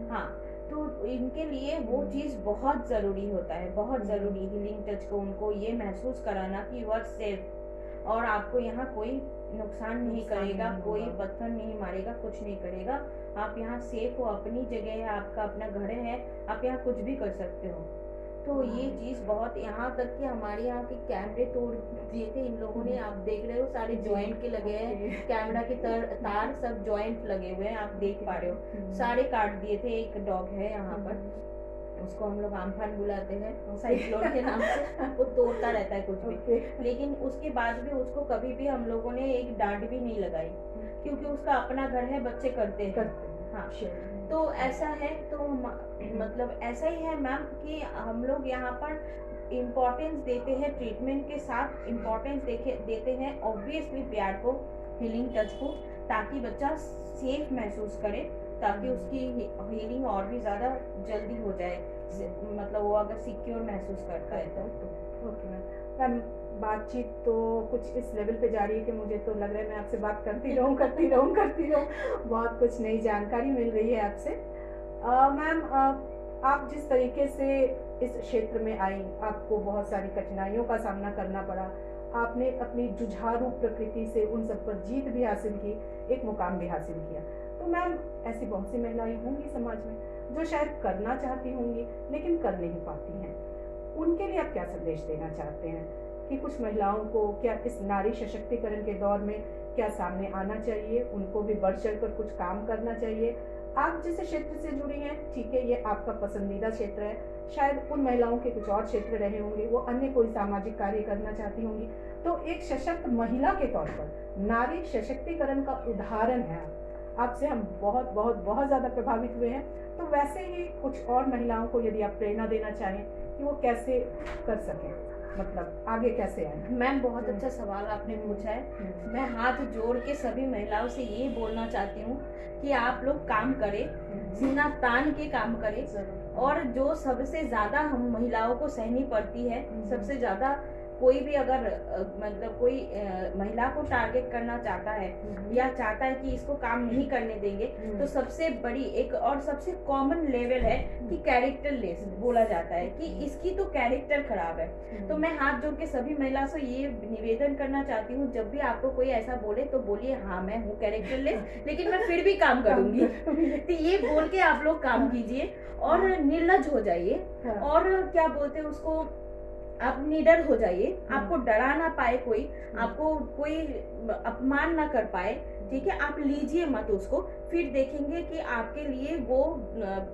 हाँ। तो इनके लिए वो चीज़ बहुत ज़रूरी होता है, बहुत ज़रूरी हीलिंग टच को उनको ये महसूस कराना कि यू आर सेफ और आपको यहाँ कोई नुकसान नहीं करेगा, कोई पत्थर नहीं मारेगा, कुछ नहीं करेगा। आप यहाँ सेफ हो, अपनी जगह है, आपका अपना घर है, आप यहाँ कुछ भी कर सकते हो। तो ये चीज़ बहुत, यहाँ तक कि हमारे यहाँ के कैमरे तोड़ दिए थे इन लोगों ने। आप देख रहे हो सारे जॉइंट के लगे हैं, कैमरा के तार सब जॉइंट लगे हुए हैं, आप देख पा रहे हो, सारे काट दिए थे। एक डॉग है यहाँ पर, उसको हम लोग आमफान बुलाते हैं साइक्लोन के नाम से, वो तोड़ता रहता है कुछ भी। लेकिन उसके बाद भी उसको कभी भी हम लोगों ने एक डांट भी नहीं लगाई, क्योंकि उसका अपना घर है, बच्चे करते हैं। हाँ, तो ऐसा है। तो मतलब ऐसा ही है मैम कि हम लोग यहाँ पर इम्पोर्टेंस देते हैं, ट्रीटमेंट के साथ इम्पोर्टेंस देते हैं ऑब्वियसली प्यार को, हीलिंग टच को, ताकि बच्चा सेफ महसूस करे, ताकि उसकी हीलिंग और भी ज़्यादा जल्दी हो जाए। मतलब वो अगर सिक्योर महसूस करता है तो। ओके मैम, बातचीत तो कुछ इस लेवल पे जा रही है कि मुझे तो लग रहा है मैं आपसे बात करती रहूं। बहुत कुछ नई जानकारी मिल रही है आपसे। मैम, आप जिस तरीके से इस क्षेत्र में आई, आपको बहुत सारी कठिनाइयों का सामना करना पड़ा, आपने अपनी जुझारू प्रकृति से उन सब पर जीत भी हासिल की, एक मुकाम भी हासिल किया। तो मैम, ऐसी बहुत सी महिलाएं होंगी समाज में जो शायद करना चाहती होंगी लेकिन कर नहीं पाती हैं। उनके लिए आप क्या संदेश देना चाहते हैं कि कुछ महिलाओं को क्या इस नारी सशक्तिकरण के दौर में क्या सामने आना चाहिए, उनको भी बढ़ चढ़ कर कुछ काम करना चाहिए? आप जिस क्षेत्र से जुड़ी हैं, ठीक है, ये आपका पसंदीदा क्षेत्र है, शायद उन महिलाओं के कुछ और क्षेत्र रहे होंगे, वो अन्य कोई सामाजिक कार्य करना चाहती होंगी। तो एक सशक्त महिला के तौर पर नारी सशक्तिकरण का उदाहरण है। आपसे हम बहुत बहुत बहुत ज़्यादा प्रभावित हुए हैं। तो वैसे ही कुछ और महिलाओं को यदि आप प्रेरणा देना चाहें कि वो कैसे कर सकें, मतलब आगे कैसे आए? मैम, बहुत अच्छा सवाल आपने पूछा है। मैं हाथ जोड़ के सभी महिलाओं से ये बोलना चाहती हूँ कि आप लोग काम करें, सीना तान के काम करें। और जो सबसे ज़्यादा हम महिलाओं को सहनी पड़ती है, सबसे ज़्यादा कोई भी अगर मतलब कोई महिला को टारगेट करना चाहता है या चाहता है कि इसको काम नहीं करने देंगे, तो सबसे बड़ी एक और सबसे कॉमन लेवल है कि कैरेक्टर लेस बोला जाता है कि इसकी तो कैरेक्टर खराब है। तो मैं हाथ जोड़ के सभी महिला से ये निवेदन करना चाहती हूँ, जब भी आपको कोई ऐसा बोले तो बोलिए हाँ मैं हूँ कैरेक्टर लेस, लेकिन मैं फिर भी काम करूंगी। तो ये बोल के आप लोग काम कीजिए और निर्लज हो जाइए, और क्या बोलते हैं उसको, आप निडर हो जाइए। आपको डरा ना पाए कोई, आपको कोई अपमान ना कर पाए, ठीक है, आप लीजिए मत उसको। फिर देखेंगे कि आपके लिए वो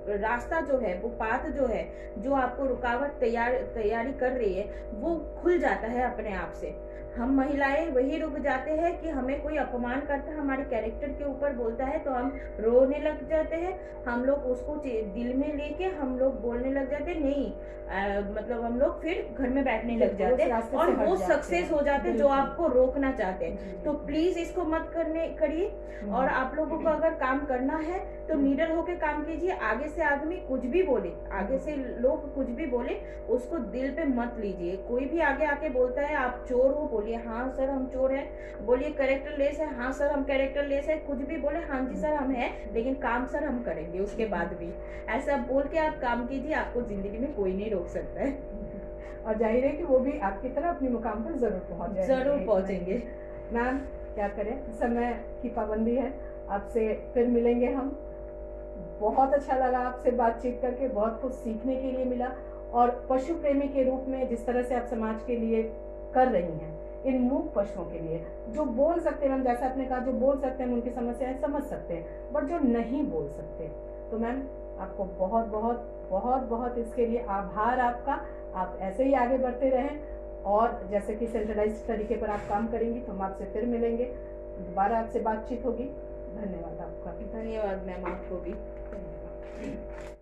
रास्ता जो है, वो पाथ जो है, जो आपको रुकावट तैयारी कर रही है, वो खुल जाता है अपने आप से। हम महिलाएं वही रुक जाते हैं कि हमें कोई अपमान करता है, हमारे कैरेक्टर के ऊपर बोलता है तो हम रोने लग जाते हैं। हम लोग उसको दिल में लेके हम लोग बोलने लग जाते हैं, नहीं मतलब हम लोग फिर घर में बैठने लग जाते हैं और वो सक्सेस हो जाते हैं जो आपको रोकना चाहते हैं। तो प्लीज इसको मत करिए। और आप लोगों को अगर काम करना है तो निडर होकर काम कीजिए। आगे से आदमी कुछ भी बोले, आगे से लोग कुछ भी बोले, उसको दिल पे मत लीजिए। कोई भी आगे आके बोलता है आप चोर हो, बोलिए हाँ सर हम चोर हैं। बोलिए कैरेक्टर लेस है, हाँ सर हम कैरेक्टर लेस है। कुछ भी बोले हाँ जी सर हम हैं, लेकिन काम सर हम करेंगे उसके बाद भी। ऐसा बोल के आप काम कीजिए, आपको जिंदगी में कोई नहीं रोक सकता है। और जाहिर है कि वो भी आपकी तरह अपनी मुकाम पर ज़रूर पहुँच जाएंगे, ज़रूर पहुँचेंगे। मैम क्या करें, समय की पाबंदी है, आपसे फिर मिलेंगे हम। बहुत अच्छा लगा आपसे बातचीत करके, बहुत कुछ सीखने के लिए मिला, और पशु प्रेमी के रूप में जिस तरह से आप समाज के लिए कर रही हैं, इन मूक पशुओं के लिए जो बोल सकते हैं, मैम जैसा आपने कहा, जो बोल सकते हैं उनकी समस्याएं समझ सकते हैं, बट जो नहीं बोल सकते, तो मैम आपको बहुत बहुत बहुत बहुत इसके लिए आभार आपका। आप ऐसे ही आगे बढ़ते रहें, और जैसे कि सेंट्रलाइज्ड तरीके पर आप काम करेंगी तो हम आपसे फिर मिलेंगे, दोबारा आपसे बातचीत होगी। धन्यवाद आपका। धन्यवाद मैम, आपको भी धन्यवाद।